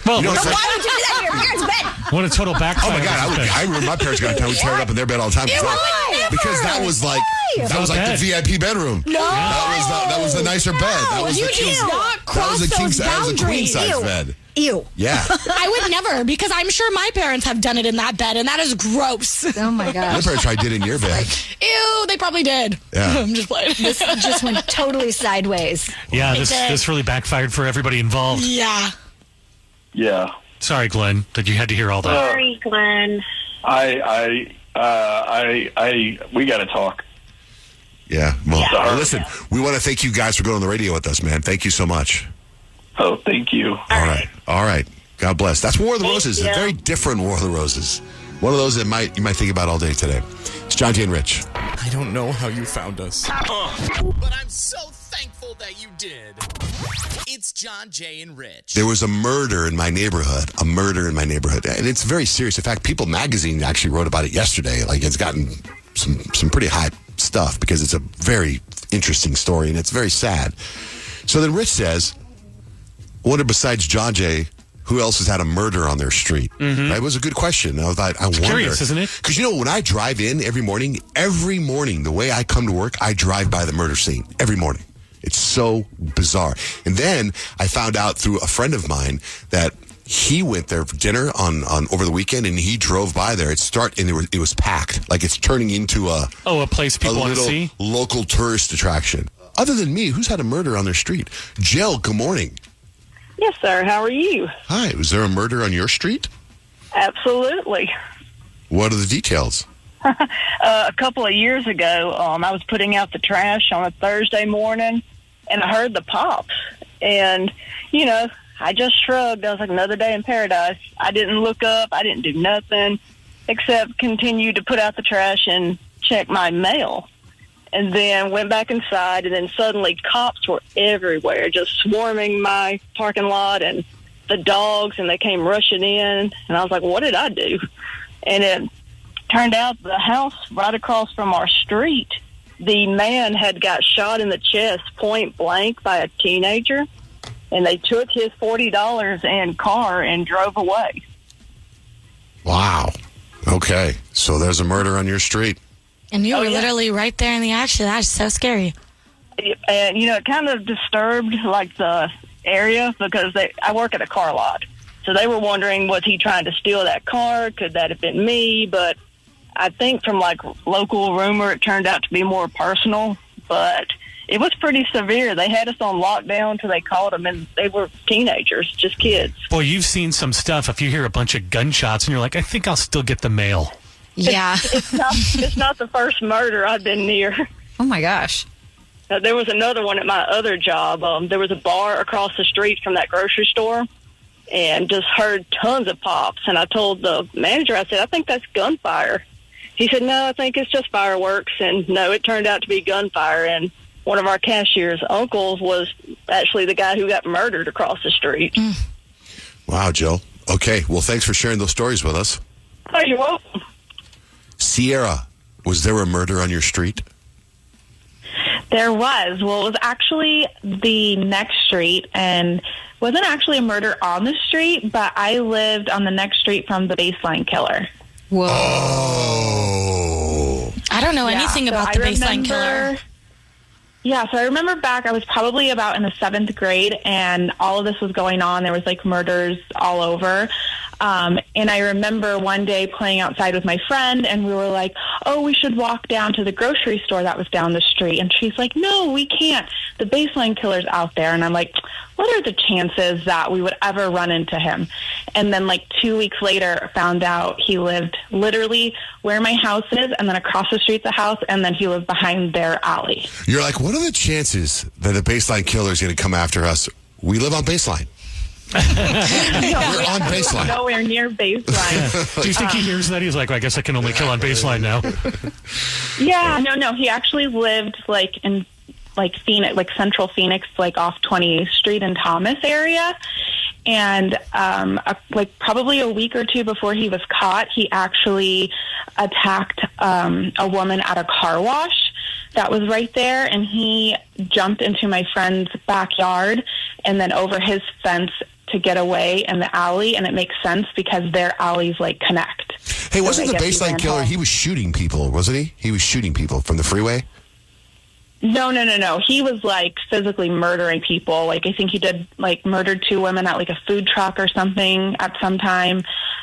Well, You know, it's like- Why would you do that to your parents' bed? what a total backfire. Oh my God! I remember my parents got tear it up in their bed all the time because that was like the VIP bedroom. No. That was the nicer bed. That was you the king. do not That cross was a king those size, that was a queen boundaries. size Ew. bed. Ew. Yeah. I would never, because I'm sure my parents have done it in that bed, and that is gross. Oh my My gosh. parents tried did it in your bed. Ew, they probably did. Yeah. I'm just playing. This just went totally sideways. Yeah, It did. this really backfired for everybody involved. Yeah. Yeah. Sorry, Glenn, that you had to hear all that. Sorry, Glenn. We got to talk. Yeah. Well, Sorry. listen, we want to thank you guys for going on the radio with us, man. Thank you so much. Oh, thank you. All right. God bless. That's War of the Thank Roses. you. A very different War of the Roses. One of those that you might think about all day today. It's John, Jay, and Rich. I don't know how you found us. But I'm so thankful that you did. It's John, Jay, and Rich. There was a murder in my neighborhood. And it's very serious. In fact, People Magazine actually wrote about it yesterday. Like, it's gotten some pretty high stuff because it's a very interesting story and it's very sad. So then Rich says, I wonder, besides John Jay, who else has had a murder on their street? That was a good question. I wonder. Curious, isn't it? Because, when I drive in every morning, the way I come to work, I drive by the murder scene every morning. It's so bizarre. And then I found out through a friend of mine that he went there for dinner on over the weekend, and he drove by there. It was packed. Like, it's turning into a place people want to see? Local tourist attraction. Other than me, who's had a murder on their street? Jill, good morning. Yes, sir. How are you? Hi. Was there a murder on your street? Absolutely. What are the details? A couple of years ago, I was putting out the trash on a Thursday morning, and I heard the pops. And, I just shrugged. I was like, another day in paradise. I didn't look up. I didn't do nothing except continue to put out the trash and check my mail. And then went back inside, and then suddenly cops were everywhere, just swarming my parking lot and the dogs, and they came rushing in. And I was like, what did I do? And it turned out the house right across from our street, the man had got shot in the chest point blank by a teenager, and they took his $40 and car and drove away. Wow. Okay. So there's a murder on your street. And you were literally right there in the action. That's so scary. And, it kind of disturbed, the area because I work at a car lot. So they were wondering, was he trying to steal that car? Could that have been me? But I think from, local rumor, it turned out to be more personal. But it was pretty severe. They had us on lockdown till they called them, and they were teenagers, just kids. Boy, you've seen some stuff. If you hear a bunch of gunshots and you're like, I think I'll still get the mail. Yeah. It's not the first murder I've been near. Oh my gosh. There was another one at my other job. There was a bar across the street from that grocery store, and just heard tons of pops. And I told the manager, I said, I think that's gunfire. He said, no, I think it's just fireworks. And no, it turned out to be gunfire. And one of our cashier's uncles was actually the guy who got murdered across the street. Wow, Jill. Okay. Well, thanks for sharing those stories with us. Oh, you're welcome. Sierra, was there a murder on your street? There was. Well, it was actually the next street, and wasn't actually a murder on the street, but I lived on the next street from the baseline killer. Whoa. Oh. I don't know anything about the baseline killer. Yeah, so I remember back, I was probably about in the 7th grade, and all of this was going on. There was, murders all over. And I remember one day playing outside with my friend, and we were like, oh, we should walk down to the grocery store that was down the street. And she's like, no, we can't. The baseline killer's out there. And I'm like, what are the chances that we would ever run into him? And then 2 weeks later, found out he lived literally where my house is, and then across the street's the house, and then he lived behind their alley. You're like, what are the chances that the baseline killer is going to come after us? We live on baseline. We're on baseline. Nowhere near baseline. Do you think he hears that? He's like, I guess I can only kill on baseline now. Yeah, no. He actually lived in Phoenix, central Phoenix, off 20th Street in Thomas area. And probably a week or two before he was caught, he actually attacked a woman at a car wash that was right there, and he jumped into my friend's backyard and then over his fence to get away in the alley, and it makes sense because their alleys like connect. Hey, wasn't So the I guess he baseline ran killer? home. He was shooting people, wasn't he? He was shooting people from the freeway. No. He was like physically murdering people. Like I think he did like murdered 2 women at like a food truck or something at some time.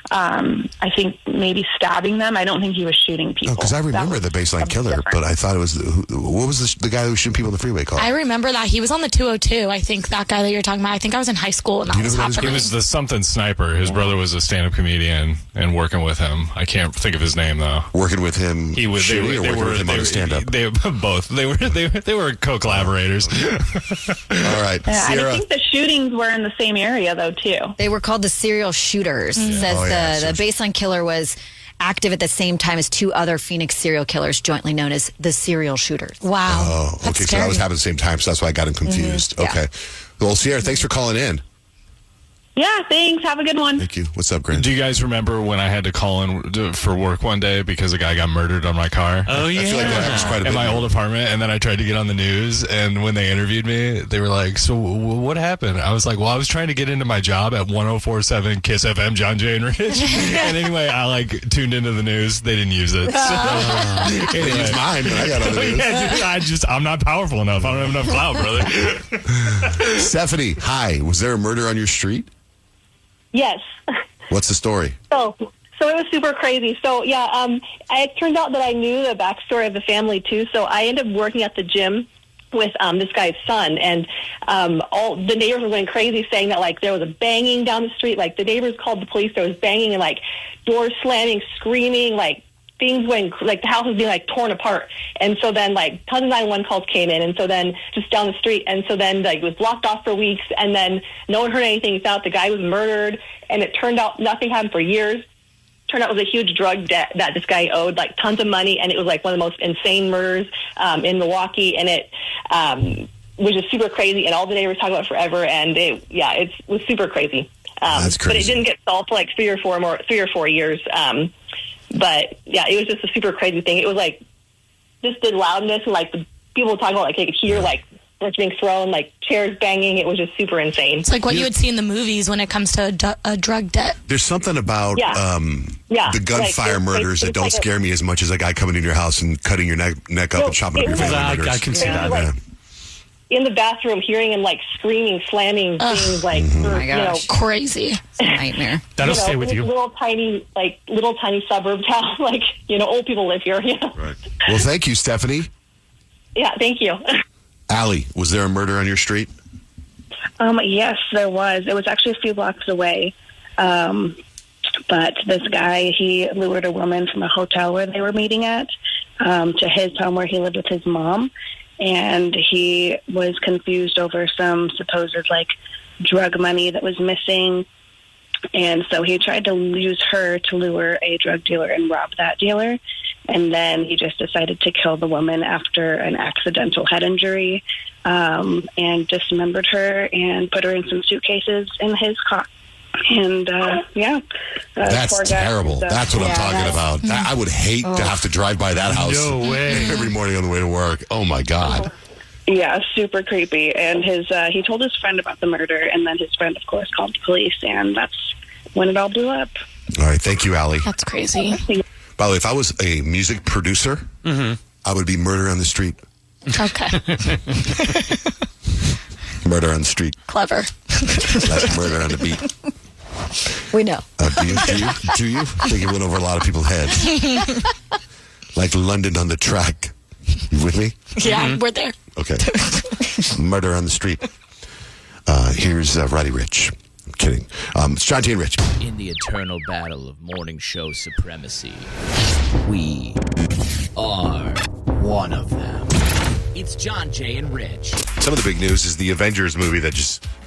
I think maybe stabbing them. I don't think he was shooting people. Because I remember the baseline killer, but I thought it was what was the guy who was shooting people on the freeway called? I remember that. He was on the 202. I think that guy that you're talking about. I think I was in high school and that was happening. It was the something sniper. His brother was a stand-up comedian and working with him. I can't think of his name though. Working with him, he was. They shooting or working with him on a stand-up. They both. They were co-collaborators. All right, Yeah, I Sierra. think the shootings were in the same area though too. They were called the serial shooters. Says the baseline killer was active at the same time as 2 other Phoenix serial killers, jointly known as the serial shooters. Wow. Oh, okay. That's So that scary. was happening at the same time. So that's why I got him confused. Yeah. Okay. Well, Sierra, thanks for calling in. Yeah, thanks. Have a good one. Thank you. What's up, Grant? Do you guys remember when I had to call in for work one day because a guy got murdered on my car? Oh, yeah. I feel like that happens quite a bit. In my old apartment, and then I tried to get on the news, and when they interviewed me, they were like, so what happened? I was like, well, I was trying to get into my job at 104.7 KISS FM, John Jay and Rich. And anyway, I like tuned into the news. They didn't use it. So, They used mine, but I got on the news. Yeah, dude, I'm not powerful enough. I don't have enough clout, brother. Stephanie, hi. Was there a murder on your street? Yes. What's the story? So it was super crazy. So yeah, it turned out that I knew the backstory of the family too. So I ended up working at the gym with this guy's son, and all the neighbors were going crazy, saying that like there was a banging down the street. Like the neighbors called the police. There was banging and like doors slamming, screaming, like things when like the house was being like torn apart. And so then like tons of 911 calls came in, and so then just down the street, and so then like it was blocked off for weeks, and then no one heard anything. It's out the guy was murdered, and it turned out nothing happened for years. Turned out it was a huge drug debt that this guy owed, like tons of money, and it was like one of the most insane murders in Milwaukee, and it was just super crazy, and all the neighbors talked about it forever, and it was super crazy. That's crazy. But it didn't get solved for like 3 or 4 years. But yeah, it was just a super crazy thing. It was like just the loudness and like the people talking about like they could hear like what's being thrown, like chairs banging. It was just super insane. It's like what you would see in the movies when it comes to a drug debt. There's something about the gunfire like, murders that it's don't like scare me as much as a guy coming into your house and cutting your neck up and chopping up your family members. I can see that. Like, in the bathroom, hearing him like screaming, slamming things, like Oh my gosh. Crazy. It's a nightmare. That'll stay with you. Little tiny suburb town, like old people live here. Right. Well, thank you, Stephanie. Yeah, thank you. Allie, was there a murder on your street? Yes, there was. It was actually a few blocks away. But this guy, he lured a woman from a hotel where they were meeting at to his home where he lived with his mom. And he was confused over some supposed like drug money that was missing. And so he tried to use her to lure a drug dealer and rob that dealer. And then he just decided to kill the woman after an accidental head injury, and dismembered her and put her in some suitcases in his car. And That's poor guy. terrible. That's what I'm talking about. I would hate to have to drive by that house No way. every morning on the way to work. Oh my God. Yeah, super creepy. And he told his friend about the murder, and then his friend, of course, called the police, and that's when it all blew up. All right. Thank you, Allie. That's crazy. By the way, if I was a music producer, I would be Murder on the Street. Okay. Murder on the Street. Clever. That's Murder on the Beat. We know. Do you? I think it went over a lot of people's heads. Like London on the Track. You with me? Yeah, we're there. Okay. Murder on the Street. Here's Roddy Rich. I'm kidding. It's John Jay and Rich. In the eternal battle of morning show supremacy, we are one of them. It's John Jay and Rich. Some of the big news is the Avengers movie that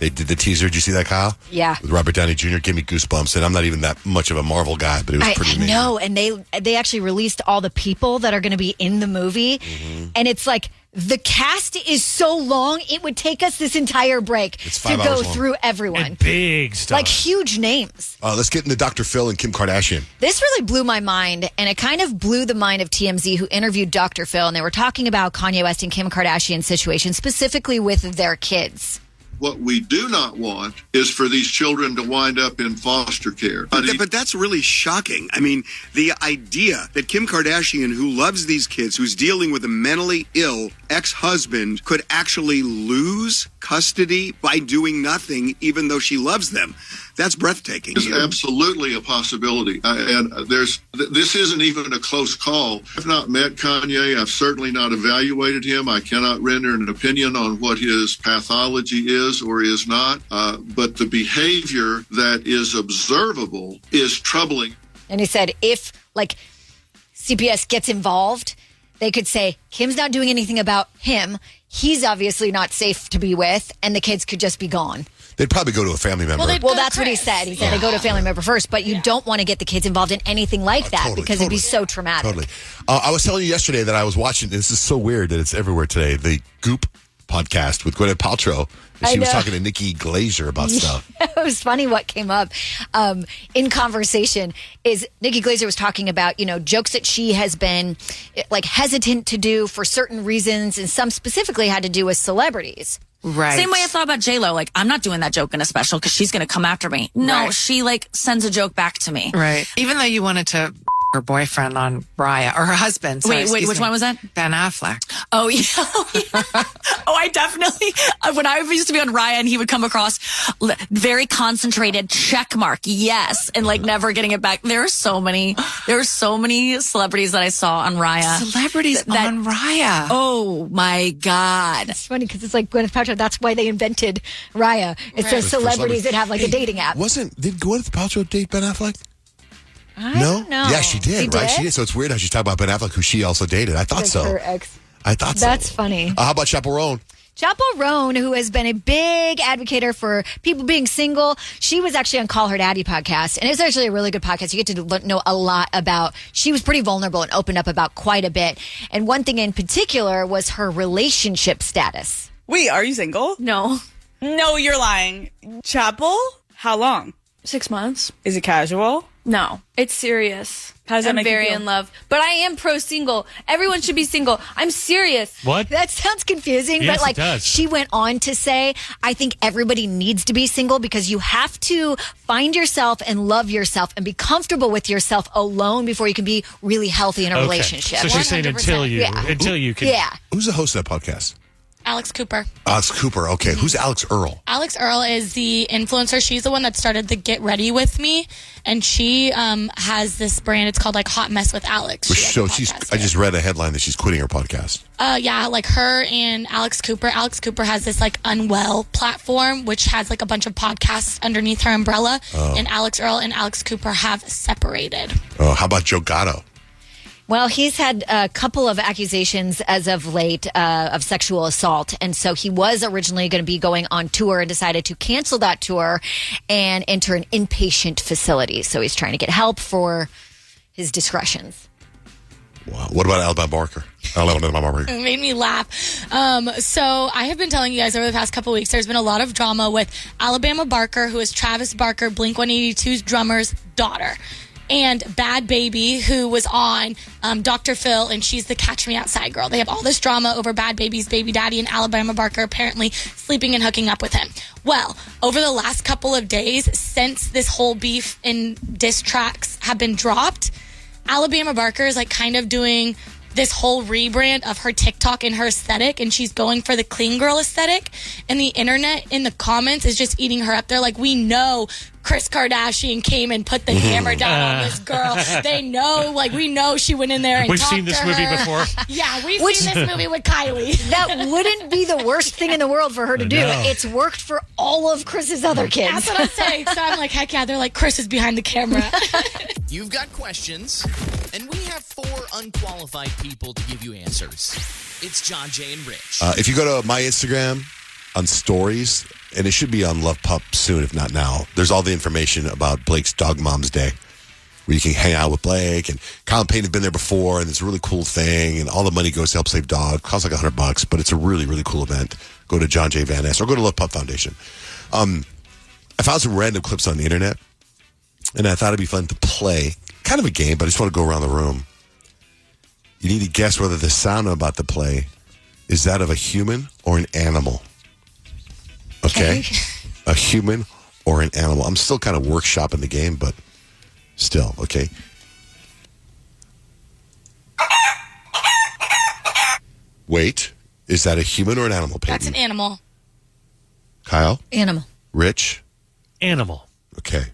they did the teaser. Did you see that, Kyle? Yeah. With Robert Downey Jr. Give me goosebumps. And I'm not even that much of a Marvel guy, but it was pretty amazing. I know, and they actually released all the people that are going to be in the movie, and it's like the cast is so long it would take us this entire break It's to 5 go hours long. through everyone. And big stuff. Like huge names. Let's get into Dr. Phil and Kim Kardashian. This really blew my mind, and it kind of blew the mind of TMZ, who interviewed Dr. Phil, and they were talking about Kanye West and Kim Kardashian's situation, specifically with their kids. What we do not want is for these children to wind up in foster care. But that's really shocking. I mean, the idea that Kim Kardashian, who loves these kids, who's dealing with a mentally ill ex-husband, could actually lose custody by doing nothing, even though she loves them. That's breathtaking. It's absolutely a possibility. This isn't even a close call. I've not met Kanye. I've certainly not evaluated him. I cannot render an opinion on what his pathology is or is not. But the behavior that is observable is troubling. And he said if, CPS gets involved, they could say, Kim's not doing anything about him. He's obviously not safe to be with, and the kids could just be gone. They'd probably go to a family member. Well, that's what he said. He said they go to a family member first, but you don't want to get the kids involved in anything like that because it'd be so traumatic. Totally. I was telling you yesterday that I was watching, this is so weird that it's everywhere today, the Goop podcast with Gwyneth Paltrow. She was talking to Nikki Glaser about stuff. It was funny what came up in conversation is Nikki Glaser was talking about, jokes that she has been hesitant to do for certain reasons, and some specifically had to do with celebrities. Right. Same way I thought about J-Lo. I'm not doing that joke in a special because she's going to come after me. No, she sends a joke back to me. Right. Even though you wanted to her boyfriend on Raya, or her husband. Sorry, wait, which one was that? Ben Affleck. Oh, yeah. Oh, I definitely, when I used to be on Raya and he would come across very concentrated check mark. Yes. And never getting it back. There are so many celebrities that I saw on Raya. Celebrities on Raya. Oh my God. It's funny because it's like Gwyneth Paltrow. That's why they invented Raya. It's those celebrities that have a dating app. Did Gwyneth Paltrow date Ben Affleck? I don't know. Yeah, she did, right? She did. So it's weird how she's talking about Ben Affleck, who she also dated. I thought so. Her ex. I thought so. That's funny. How about Chappell Roan? Chappell Roan, who has been a big advocate for people being single. She was actually on Call Her Daddy podcast, and it's actually a really good podcast. You get to know a lot about, she was pretty vulnerable and opened up about quite a bit. And one thing in particular was her relationship status. Wait, are you single? No. No, you're lying. Chappell? How long? 6 months. Is it casual? No, it's serious. How does that I'm make you very feel? in love. But I am pro-single. Everyone should be single. I'm serious. What? That sounds confusing, Yes, but it does. she went on to say, I think everybody needs to be single because you have to find yourself and love yourself and be comfortable with yourself alone before you can be really healthy in a relationship. So she's saying until you can. Yeah. Who's the host of that podcast? Alex Cooper. Alex Cooper. Okay. Who's Alex Earl? Alex Earl is the influencer. She's the one that started the Get Ready With Me. And she has this brand. It's called Hot Mess with Alex. So I just read a headline that she's quitting her podcast. Yeah, her and Alex Cooper. Alex Cooper has this Unwell platform, which has a bunch of podcasts underneath her umbrella. Oh. And Alex Earl and Alex Cooper have separated. Oh, how about Joe Gatto? Well, he's had a couple of accusations as of late of sexual assault. And so he was originally going to be going on tour and decided to cancel that tour and enter an inpatient facility. So he's trying to get help for his discretions. Wow. What about Alabama Barker? It made me laugh. So I have been telling you guys over the past couple weeks, there's been a lot of drama with Alabama Barker, who is Travis Barker, Blink-182's drummer's daughter. And Bad Baby, who was on Dr. Phil, and she's the Catch Me Outside girl. They have all this drama over Bad Baby's baby daddy and Alabama Barker apparently sleeping and hooking up with him. Well, over the last couple of days, since this whole beef and diss tracks have been dropped, Alabama Barker is kind of doing this whole rebrand of her TikTok and her aesthetic, and she's going for the clean girl aesthetic. And the internet in the comments is just eating her up. They're like, we know Kris Kardashian came and put the hammer down on this girl. They know, we know she went in there and We've talked seen this to movie her. before. Yeah, we've seen this movie with Kylie. That wouldn't be the worst thing in the world for her to do. No. It's worked for all of Chris's other kids. That's what I'm saying. So I'm like, heck yeah. They're like, Kris is behind the camera. You've got questions, and we have 4 unqualified people to give you answers. It's John, Jay, and Rich. If you go to my Instagram on stories, and it should be on Love Pup soon, if not now, there's all the information about Blake's Dog Mom's Day, where you can hang out with Blake. And Kyle and Payton have been there before, and it's a really cool thing. And all the money goes to help save dogs. Costs $100, but it's a really, really cool event. Go to John J. Van Ness or go to Love Pup Foundation. I found some random clips on the internet, and I thought it'd be fun to play. Kind of a game, but I just want to go around the room. You need to guess whether the sound I'm about to play is that of a human or an animal. Okay? Okay. A human or an animal. I'm still kind of workshopping the game, but still, okay. Wait, is that a human or an animal, Payton? That's an animal. Kyle? Animal. Rich? Animal. Okay.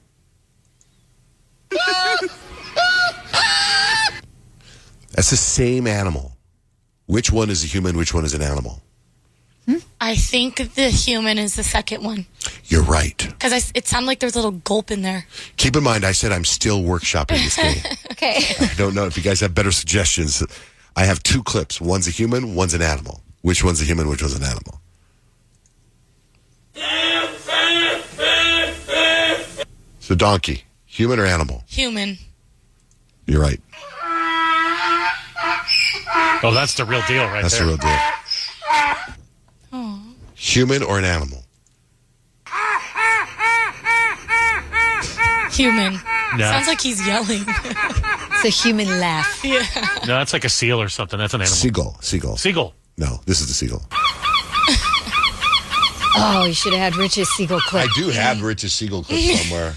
That's the same animal. Which one is a human? Which one is an animal? I think the human is the second one. You're right. Because it sounded like there was a little gulp in there. Keep in mind, I said I'm still workshopping this game. Okay. I don't know if you guys have better suggestions. I have 2 clips. One's a human, one's an animal. Which one's a human, which one's an animal? So donkey, human or animal? Human. You're right. Oh, that's the real deal right That's there. the real deal. Oh. Human or an animal? Human. No. Sounds like he's yelling. It's a human laugh. Yeah. No, that's like a seal or something. That's an animal. Seagull. Seagull. No, this is the seagull. Oh, you should have had Rich's seagull clip. I do have Rich's seagull clip somewhere.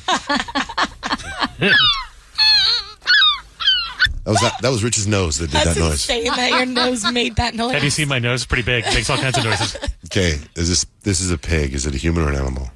That was Rich's nose that did That's that noise. insane that your nose made that noise. Have you seen my nose? Pretty big. Makes all kinds of noises. Okay, this is a pig. Is it a human or an animal?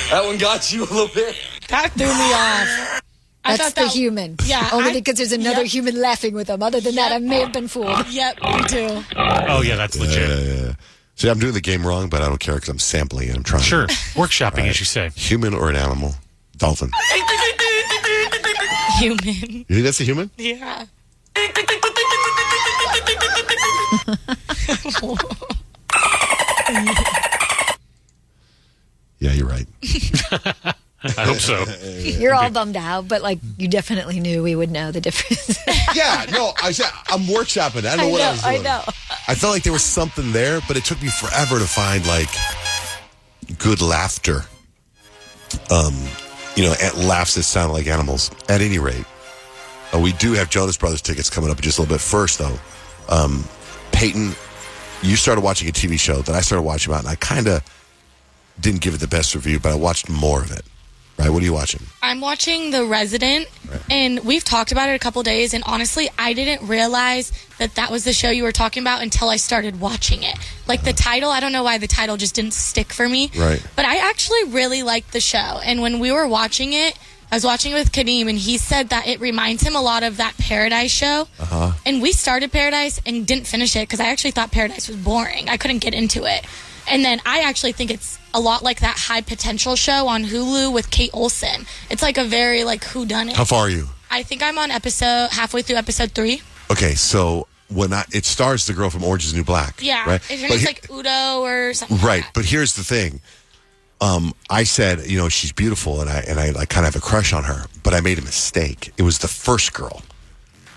That one got you a little bit. That threw me off. That's the human. Yeah. Only because there's another human laughing with them. Other than that, I may have been fooled. Yep, me too. Oh, yeah, that's legit. Yeah. See, I'm doing the game wrong, but I don't care because I'm sampling and I'm trying. Sure. Workshopping, as you say. Human or an animal? Dolphin. Human. You think that's a human? Yeah. Yeah, you're right. I hope so. You're all bummed out, but you definitely knew we would know the difference. Yeah, no, I'm workshopping. I don't know what I was doing. I know. I felt like there was something there, but it took me forever to find good laughter. Laughs that sound like animals. At any rate, we do have Jonas Brothers tickets coming up in just a little bit. First, though, Payton, you started watching a TV show that I started watching about, and I kind of didn't give it the best review, but I watched more of it. Right? What are you watching? I'm watching The Resident, and we've talked about it a couple days, and honestly, I didn't realize that was the show you were talking about until I started watching it. The title, I don't know why the title just didn't stick for me. Right. But I actually really liked the show, and when we were watching it, I was watching it with Kadeem, and he said that it reminds him a lot of that Paradise show. Uh-huh. And we started Paradise and didn't finish it because I actually thought Paradise was boring. I couldn't get into it. And then I actually think it's a lot like that High Potential show on Hulu with Kate Olsen. It's a very whodunit. How far are you? I think I'm on halfway through episode 3. Okay, so it stars the girl from Orange is the New Black. Yeah, right? her name's Udo or something. Right, but here's the thing. I said, she's beautiful, and I kind of have a crush on her, but I made a mistake. It was the first girl,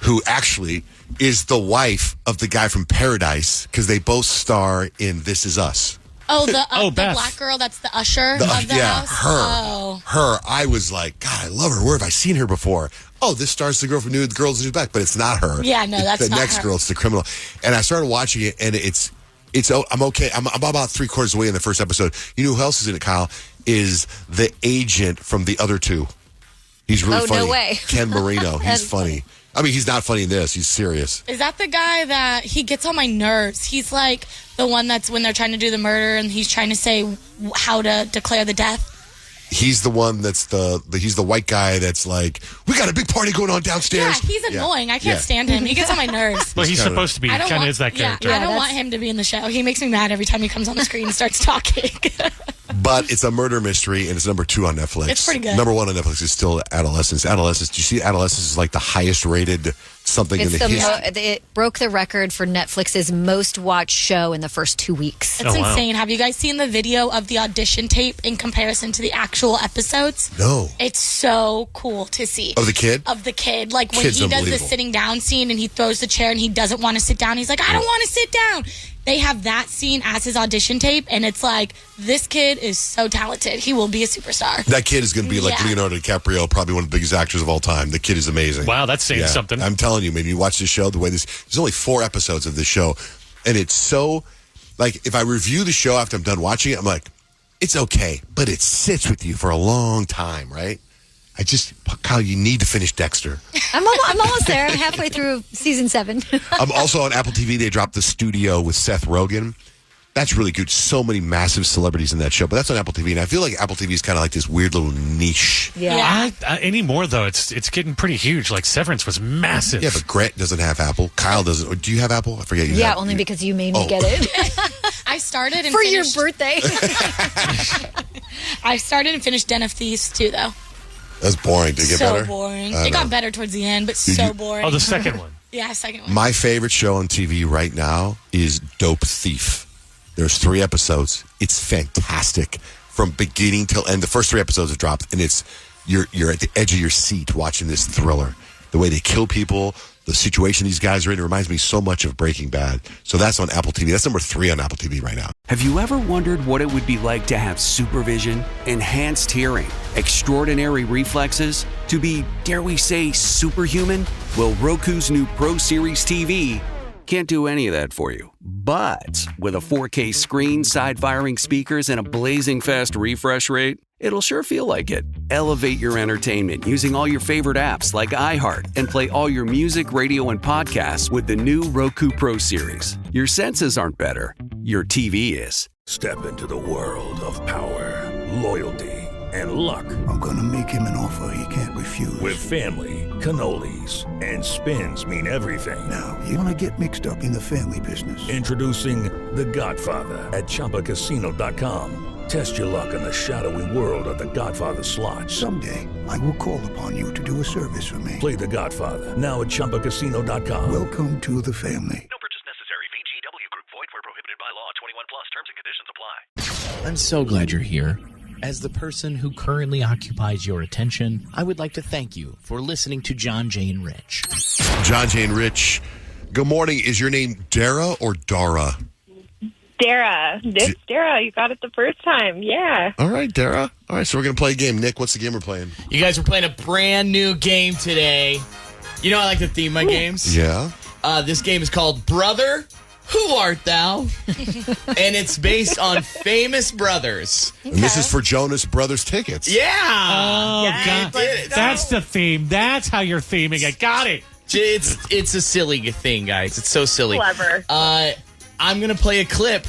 who actually is the wife of the guy from Paradise, because they both star in This Is Us. Oh, the Beth. black girl that's the usher of the house? Oh. Her. I was like, God, I love her. Where have I seen her before? Oh, this stars the girl from Girls New Black, but it's not her. Yeah, no, that's the not next her. girl. It's the criminal. And I started watching it, and I'm okay. I'm about 3/4 away in the first episode. You know who else is in it, Kyle? Is the agent from the other two. He's really funny. No way. Ken Marino. He's funny. I mean, he's not funny in this. He's serious. Is that the guy that he gets on my nerves? He's like the one that's when they're trying to do the murder and he's trying to say how to declare the death. He's the one that's he's the white guy that's like, we got a big party going on downstairs. Yeah, he's annoying. I can't stand him. He gets on my nerves. Well, he's supposed to be. He kind of is that character. Yeah, I don't want him to be in the show. He makes me mad every time he comes on the screen and starts talking. But it's a murder mystery, and it's number 2 on Netflix. It's pretty good. Number 1 on Netflix is still Adolescence. Do you see Adolescence is like the highest rated something in the history? It broke the record for Netflix's most watched show in the first 2 weeks. It's insane. Have you guys seen the video of the audition tape in comparison to the actual episodes? No. It's so cool to see. Of the kid? Of the kid. When Kid's he does the unbelievable. sitting down scene and he throws the chair and he doesn't want to sit down. He's like, I don't want to sit down. they have that scene as his audition tape, and it's like, this kid is so talented. He will be a superstar. That kid is going to be like Yeah. Leonardo DiCaprio, probably one of the biggest actors of all time. The kid is amazing. Wow, that's saying something. I'm telling you, man, you watch this show, there's only 4 episodes of this show, and it's so, like, if I review the show after I'm done watching it, I'm like, it's okay, but it sits with you for a long time, right? Kyle, you need to finish Dexter. I'm almost there. I'm halfway through season 7. I'm also on Apple TV. They dropped The Studio with Seth Rogen. That's really good. So many massive celebrities in that show, but that's on Apple TV, and I feel like Apple TV is kind of like this weird little niche. Yeah. Anymore, though, it's getting pretty huge. Like, Severance was massive. Yeah, but Grant doesn't have Apple. Kyle doesn't. Or do you have Apple? I forget. Yeah, only because you made me get it. I started and For finished, your birthday. I started and finished Den of Thieves, too, though. That's boring. Did it get so better? boring. I It got know. better towards the end, but Did so you- boring. Oh, the second one. Yeah, second one. My favorite show on TV right now is Dope Thief. There's 3 episodes. It's fantastic from beginning till end. The first 3 episodes have dropped, and it's you're at the edge of your seat watching this thriller. The way they kill people, the situation these guys are in, it reminds me so much of Breaking Bad. So that's on Apple TV. That's number 3 on Apple TV right now. Have you ever wondered what it would be like to have supervision, enhanced hearing, extraordinary reflexes, to be, dare we say, superhuman? Well, Roku's new Pro Series TV can't do any of that for you. But with a 4K screen, side-firing speakers, and a blazing fast refresh rate, it'll sure feel like it. Elevate your entertainment using all your favorite apps like iHeart and play all your music, radio, and podcasts with the new Roku Pro Series. Your senses aren't better. Your TV is. Step into the world of power, loyalty, and luck. I'm gonna make him an offer he can't refuse. With family, cannolis, and spins mean everything. Now, you wanna get mixed up in the family business. Introducing The Godfather at ChumbaCasino.com. Test your luck in the shadowy world of The Godfather slot. Someday, I will call upon you to do a service for me. Play The Godfather now at ChumbaCasino.com. Welcome to the family. No purchase necessary. VGW Group. Void where prohibited by law. 21 plus. Terms and conditions apply. I'm so glad you're here. As the person who currently occupies your attention, I would like to thank you for listening to John, Jay, and Rich. John, Jay, and Rich. Good morning. Is your name Dara or Dara? Dara. It's Dara. You got it the first time. Yeah. All right, Dara. All right, so we're going to play a game. Nick, what's the game we're playing? You guys are playing a brand new game today. You know I like to theme my games. Yeah. This game is called Brother, Who Art Thou? And it's based on famous brothers. And this is for Jonas Brothers tickets. Yeah. Oh, Yeah, God. That's the theme. That's how you're theming it. Got it. It's a silly thing, guys. It's so silly. Clever. I'm going to play a clip,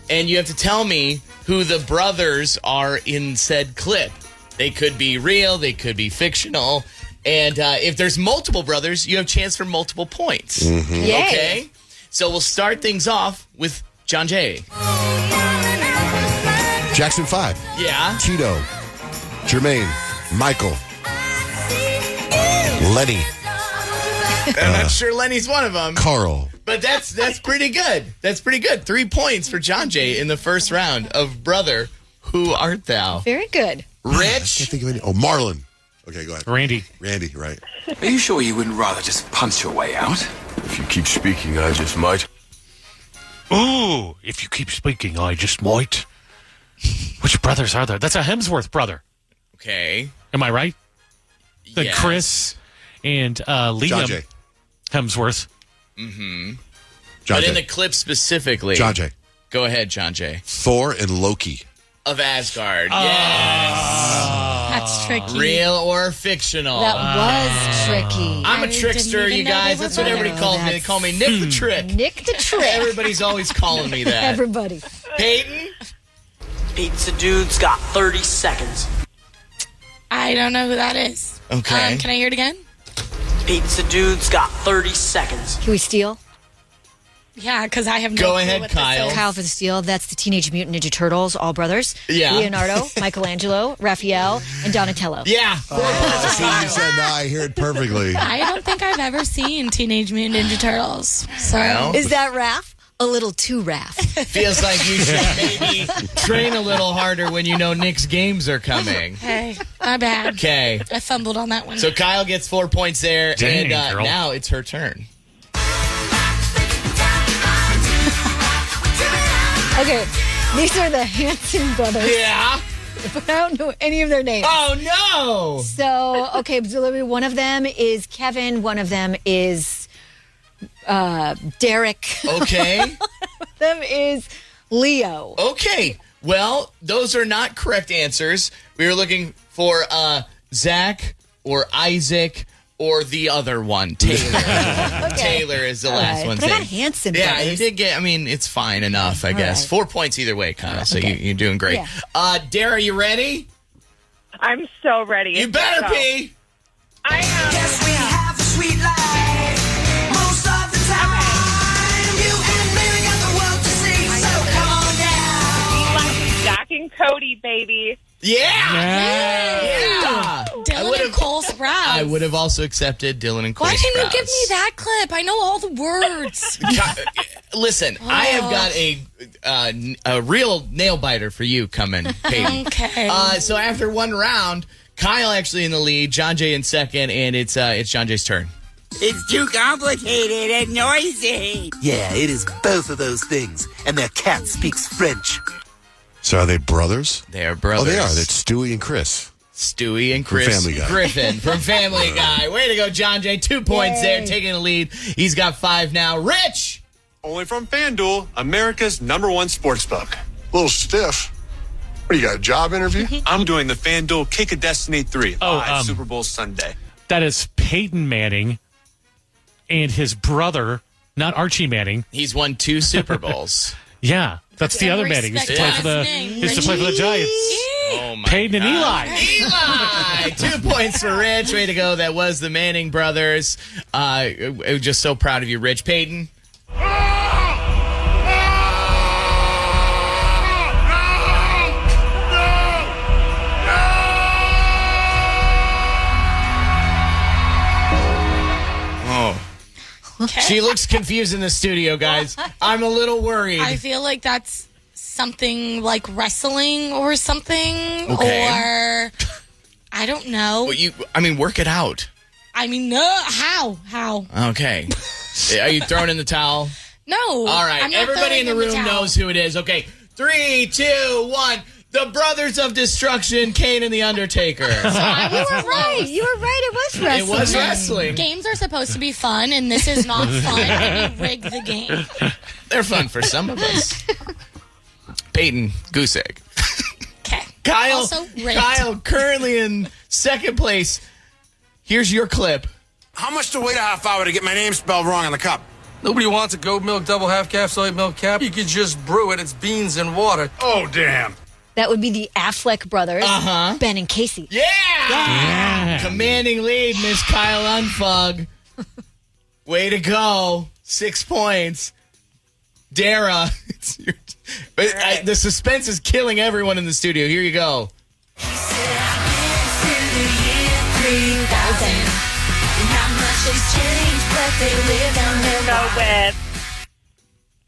and you have to tell me who the brothers are in said clip. They could be real. They could be fictional. And if there's multiple brothers, you have a chance for multiple points. Mm-hmm. Yay. Okay? So we'll start things off with John Jay. Jackson 5. Yeah. Tito. Jermaine. Michael. Lenny. I'm not sure Lenny's one of them. Carl. But that's pretty good. That's pretty good. 3 points for John Jay in the first round of Brother, Who Art Thou? Very good. I can't Rich. think of any. Oh, Marlon. Okay, go ahead. Randy. Randy, right. Are you sure you wouldn't rather just punch your way out? If you keep speaking, I just might. Ooh, if you keep speaking, I just might. Which brothers are there? That's a Hemsworth brother. Okay. Am I right? The Yes. Chris and Liam John Jay. Hemsworth. Mm-hmm. John But Jay. in the clip specifically. John Jay. Go ahead, John Jay. Thor and Loki. Of Asgard. Yes. That's tricky. Real or fictional? That was tricky. I'm a I trickster, didn't even you know guys. they That's were what everybody brothers. calls me. They call me Nick the Trick. Nick the Trick. Everybody's always calling me that. Everybody. Payton? Pizza Dude's got 30 seconds. I don't know who that is. Okay. Can I hear it again? Pizza Dude's got 30 seconds. Can we steal? Yeah, because I have no Go clue ahead, what this Kyle. is. Kyle for the steal. That's the Teenage Mutant Ninja Turtles, all brothers. Yeah. Leonardo, Michelangelo, Raphael, and Donatello. Yeah. See, you said no, I hear it perfectly. I don't think I've ever seen Teenage Mutant Ninja Turtles. So Well. Is that Raph? A little too Raph. Feels like you should maybe train a little harder when you know Nick's games are coming. hey, my bad. Okay. I fumbled on that one. So Kyle gets 4 points there, Dang, and girl. now it's her turn. Okay, these are the Hanson brothers. Yeah. But I don't know any of their names. Oh, no. So, okay, so one of them is Kevin. One of them is Derek. Okay. One of them is Leo. Okay. Well, those are not correct answers. We were looking for Zach or Isaac or the other one, Taylor. Okay. Taylor is the last one. But I got Hanson Yeah, brothers. you did get, it's fine enough, I guess. right. 4 points either way, Kyle, so Okay. you're doing great. Yeah. Dara, you ready? I'm so ready. You better be. I am. Yes, we have a sweet life. Most of the time, you and Mary got the world to see, so come on down. Zach and Cody, baby. Yeah. Dylan and Cole Sprouse. I would have also accepted Dylan and Cole Why didn't you Sprouse. give me that clip? I know all the words. Listen, I have got a real nail biter for you coming, Payton. Okay. So after one round, Kyle actually in the lead, John Jay in second, and it's John Jay's turn. It's too complicated and noisy. Yeah, it is both of those things, and their cat speaks French. So are they brothers? They are brothers. Oh, they are. That's Stewie and Chris. Stewie and Chris Family Guy. Griffin from Family Guy. Way to go, John Jay. 2 points there, taking the lead. He's got 5 now. Rich! Only from FanDuel, America's #1 sportsbook. A little stiff. What, you got a job interview? I'm doing the FanDuel Kick of Destiny 3 live Super Bowl Sunday. That is Peyton Manning and his brother, not Archie Manning. He's won 2 Super Bowls. Yeah, that's the other Manning. He's to play for the Giants. Oh my Peyton and God. Eli. 2 points for Rich. Way to go. That was the Manning brothers. Just so proud of you, Rich. Peyton. Okay. She looks confused in the studio, guys. I'm a little worried. I feel like that's something like wrestling or something. Okay. Or I don't know. Well, work it out. How? Okay. Are you throwing in the towel? No. All right. I'm not Everybody in the throwing room towel. knows who it is. Okay. 3, 2, 1. The Brothers of Destruction, Kane and The Undertaker. You were right. It was wrestling. It was wrestling. Games are supposed to be fun, and this is not fun. And you rigged the game. They're fun for some of us. Peyton, goose egg. Okay. Kyle, rigged. currently in second place. Here's your clip. How much to wait a half hour to get my name spelled wrong on the cup? Nobody wants a goat milk double half calf soy milk cap. You could just brew it. It's beans and water. Oh, damn. That would be the Affleck brothers, Ben and Casey. Yeah! Commanding lead, Miss Kyle Unfug. Way to go. 6 points. Dara. The suspense is killing everyone in the studio. Here you go. Go with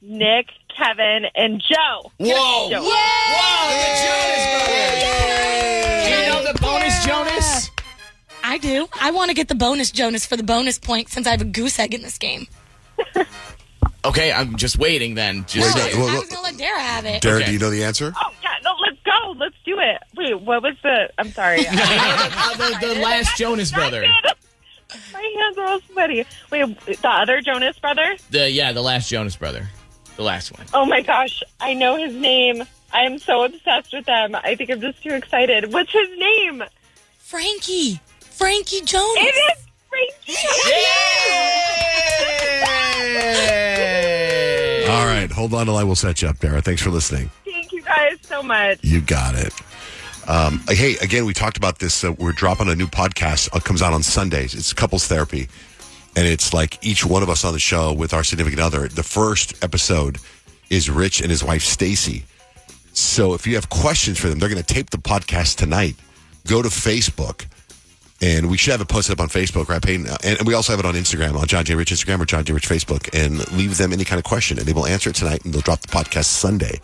Nick, Kevin, and Joe. Whoa! Joe. Whoa! The Jonas Brothers! Do you know the bonus Jonas? I do. I want to get the bonus Jonas for the bonus point since I have a goose egg in this game. Okay, I'm just waiting then. I was going to let Dara have it. Dara, do you know the answer? Oh, yeah, no, let's go. Let's do it. Wait, what was I'm sorry. the last Jonas brother. My hands are all sweaty. Wait, the other Jonas brother? The last Jonas brother. The last one. Oh, my gosh. I know his name. I am so obsessed with them. I think I'm just too excited. What's his name? Frankie Jonas. It is Frankie. All right, hold on till I will set you up, Dara. Thanks for listening. Thank you guys so much. You got it. Hey, again, we talked about this. We're dropping a new podcast. It comes out on Sundays. It's couples therapy. And it's like each one of us on the show with our significant other. The first episode is Rich and his wife, Stacy. So if you have questions for them, they're going to tape the podcast tonight. Go to Facebook. And we should have it posted up on Facebook, right, Payton? And we also have it on Instagram, on John J. Rich Instagram or John J. Rich Facebook. And leave them any kind of question. And they will answer it tonight. And they'll drop the podcast Sunday.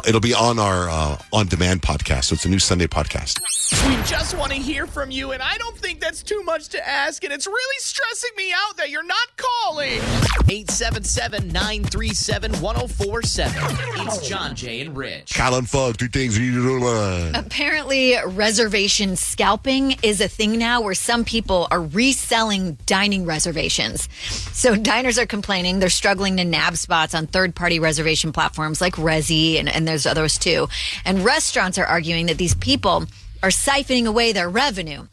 It'll be on our on-demand podcast. So it's a new Sunday podcast. We just want to hear from you, and I don't think that's too much to ask, and it's really stressing me out that you're not calling. 877-937-1047. It's John, Jay, and Rich. Colin Fogg, 2 things you need to know. Apparently, reservation scalping is a thing now where some people are reselling dining reservations. So diners are complaining they're struggling to nab spots on third-party reservation platforms like Resy, and there's others too. And restaurants are arguing that these people are siphoning away their revenue.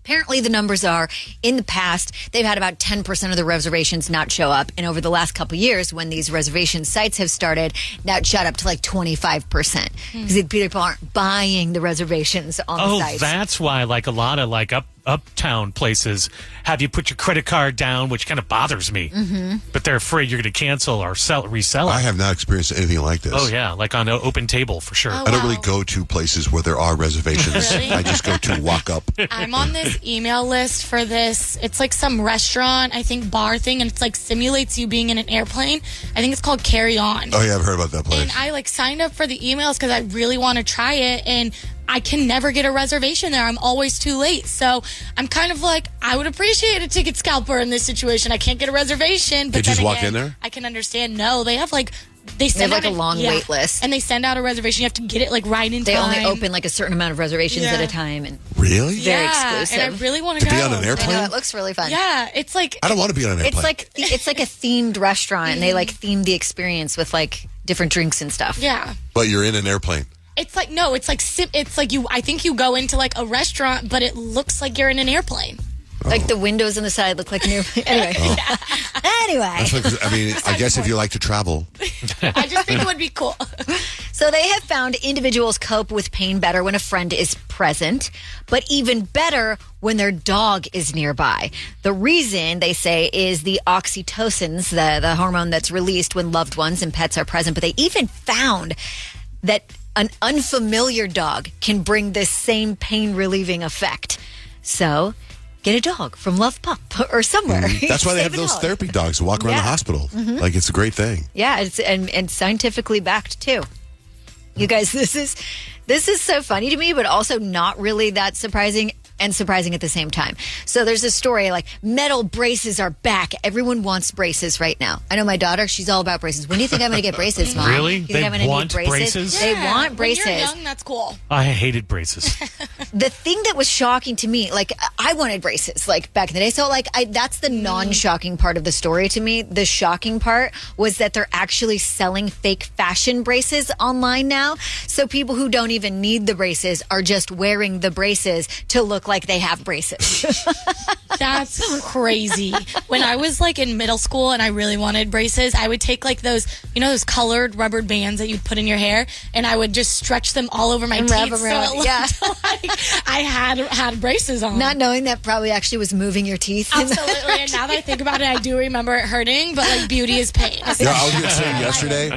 Apparently, the numbers are, in the past, they've had about 10% of the reservations not show up. And over the last couple of years, when these reservation sites have started, now it's shot up to like 25%. Because people aren't buying the reservations on the sites. Oh, that's why like a lot of like uptown places have you put your credit card down, which kind of bothers me. But they're afraid you're going to cancel or resell it. I have not experienced anything like this. Oh, yeah, like on an open table for sure. I don't really go to places where there are reservations. Really? I just go to walk up. I'm on this email list for this. It's like some restaurant, I think bar thing, and it's like simulates you being in an airplane. I think it's called Carry On. Oh, yeah, I've heard about that place. And I like signed up for the emails because I really want to try it, and I can never get a reservation there. I'm always too late. So I'm kind of like, I would appreciate a ticket scalper in this situation. I can't get a reservation. But Did you just walk in there? I can understand. No, they have like, They have like a long wait list. And they send out a reservation. You have to get it like right in They time. only open like a certain amount of reservations at a time. And Really? very exclusive. And I really want to To go. be on an airplane? I know, it looks really fun. Yeah, it's like I don't want to be on an airplane. It's like a themed restaurant, and they like theme the experience with like different drinks and stuff. yeah. But you're in an airplane. It's like no, it's like you. I think you go into like a restaurant, but it looks like you're in an airplane. Like the windows on the side look like an airplane. Anyway, anyway. That's like, I mean, I guess if you like to travel. I just think it would be cool. So they have found individuals cope with pain better when a friend is present, but even better when their dog is nearby. The reason, they say, is the oxytocins, the hormone that's released when loved ones and pets are present. But they even found that an unfamiliar dog can bring this same pain-relieving effect. So get a dog from Love Pup or somewhere. That's why they have Save a those dog. therapy dogs who walk around the hospital. Like, it's a great thing. Yeah, it's and scientifically backed too. You guys, this is so funny to me, but also not really that surprising, and surprising at the same time. So there's a story like metal braces are back. Everyone wants braces right now. I know my daughter; she's all about braces. When do you think I'm going to get braces, Mom? Really? You think They I'm gonna want need braces? They Yeah, want braces. When you're young, that's cool. I hated braces. The thing that was shocking to me, like I wanted braces, like back in the day. So like that's the non-shocking part of the story to me. The shocking part was that they're actually selling fake fashion braces online now. So people who don't even need the braces are just wearing the braces to look like they have braces. That's crazy. When I was like in middle school and I really wanted braces, I would take like those, those colored rubber bands that you'd put in your hair, and I would just stretch them all over my And teeth. wrap them around, So it looked like I had braces on. Not knowing that probably actually was moving your teeth. Absolutely. And now that I think about it, I do remember it hurting, but like beauty is pain. Yeah, I was going to say yesterday,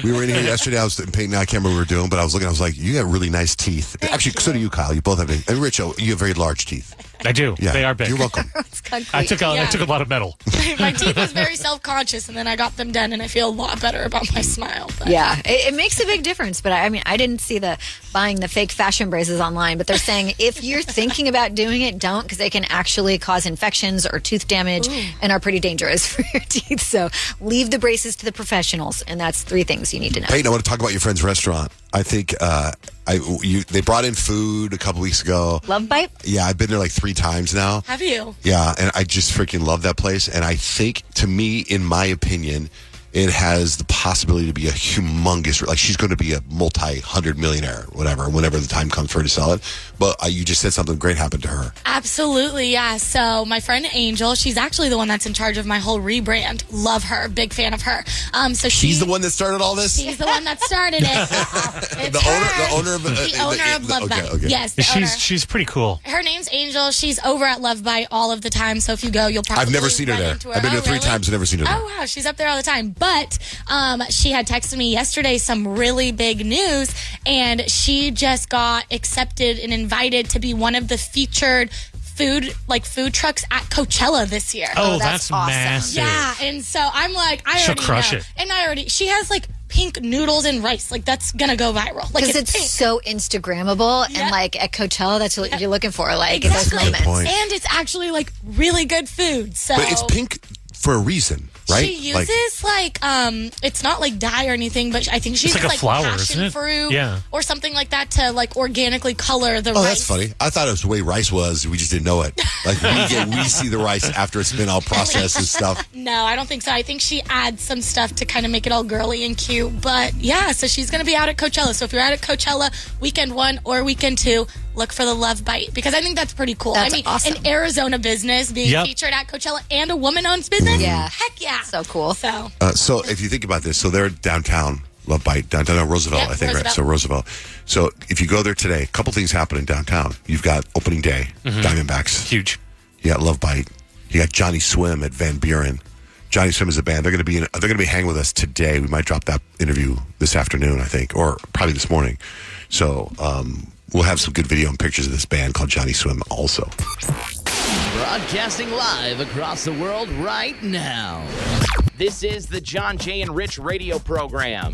we were in here yesterday. I was in Payton. I can't remember what we were doing, but I was like, you got really nice teeth. Actually, so do you, Kyle. You both have, and Rich, you have very large teeth. I do. Yeah, They are big. You're welcome. I took a lot of metal. My teeth was very self-conscious, and then I got them done, and I feel a lot better about my smile. But. Yeah, it makes a big difference. But I mean, I didn't see buying the fake fashion braces online, but they're saying if you're thinking about doing it, don't, because they can actually cause infections or tooth damage and are pretty dangerous for your teeth. So leave the braces to the professionals, and that's 3 things you need to know. Peyton, I want to talk about your friend's restaurant. I think they brought in food a couple weeks ago. Love Bite? Yeah, I've been there like 3 times now. Have you? Yeah, and I just freaking love that place. And I think, to me, in my opinion, it has the possibility to be a humongous, like she's going to be a multi-hundred millionaire, whatever, whenever the time comes for her to sell it. But you just said something great happened to her. Absolutely, yeah. So my friend Angel, she's actually the one that's in charge of my whole rebrand. Love her, big fan of her. So she's the one that started all this? She's the one that started it. The owner of Love Bite. Okay. Yes, the owner. She's pretty cool. Her name's Angel. She's over at Love Bite all of the time. So if you go, you'll probably I've never seen her run there. into her. I've been there 3 really? times and never seen her there. Oh, wow. She's up there all the time. But she had texted me yesterday some really big news, and she just got accepted and invited to be one of the featured food trucks at Coachella this year. Oh, that's awesome. Massive. Yeah, and so I'm like, She'll already crush know. it. And she has like pink noodles and rice. Like that's gonna go viral. Like Because it's pink. so Instagrammable, and like at Coachella, that's what you're looking for, like Exactly. in those moments. And it's actually like really good food. So But it's pink for a reason, right? She uses it's not like dye or anything, but I think she It's uses like a flower, passion isn't it? fruit Yeah. or something like that to like organically color the Oh, rice. that's funny. I thought it was the way rice was. We just didn't know it. Like we see the rice after it's been all processed and stuff. No, I don't think so. I think she adds some stuff to kind of make it all girly and cute. But yeah, so she's going to be out at Coachella. So if you're out at Coachella weekend 1 or weekend 2, look for the Love Bite because I think that's pretty cool. That's I mean, awesome. an Arizona business being featured at Coachella and a woman-owned business. Yeah. Heck yeah. So cool. So So if you think about this, so they're downtown Love Bite, downtown Roosevelt, Yep, I think, right? Roosevelt. So Roosevelt. So if you go there today, a couple things happen in downtown. You've got opening day, Diamondbacks. Huge. You got Love Bite. You got Johnny Swim at Van Buren. Johnny Swim is a band. They're going to be hanging with us today. We might drop that interview this afternoon, I think, or probably this morning. So we'll have some good video and pictures of this band called Johnny Swim also. Broadcasting live across the world right now. This is the John Jay and Rich radio program.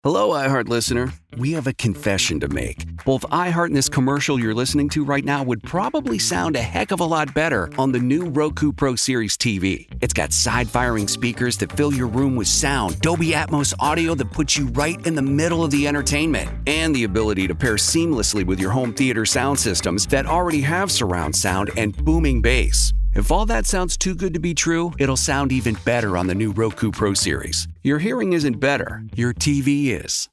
Hello, iHeart listener. We have a confession to make. Both iHeart and this commercial you're listening to right now would probably sound a heck of a lot better on the new Roku Pro Series TV. It's got side-firing speakers that fill your room with sound, Dolby Atmos audio that puts you right in the middle of the entertainment, and the ability to pair seamlessly with your home theater sound systems that already have surround sound and booming bass. If all that sounds too good to be true, it'll sound even better on the new Roku Pro Series. Your hearing isn't better, your TV is.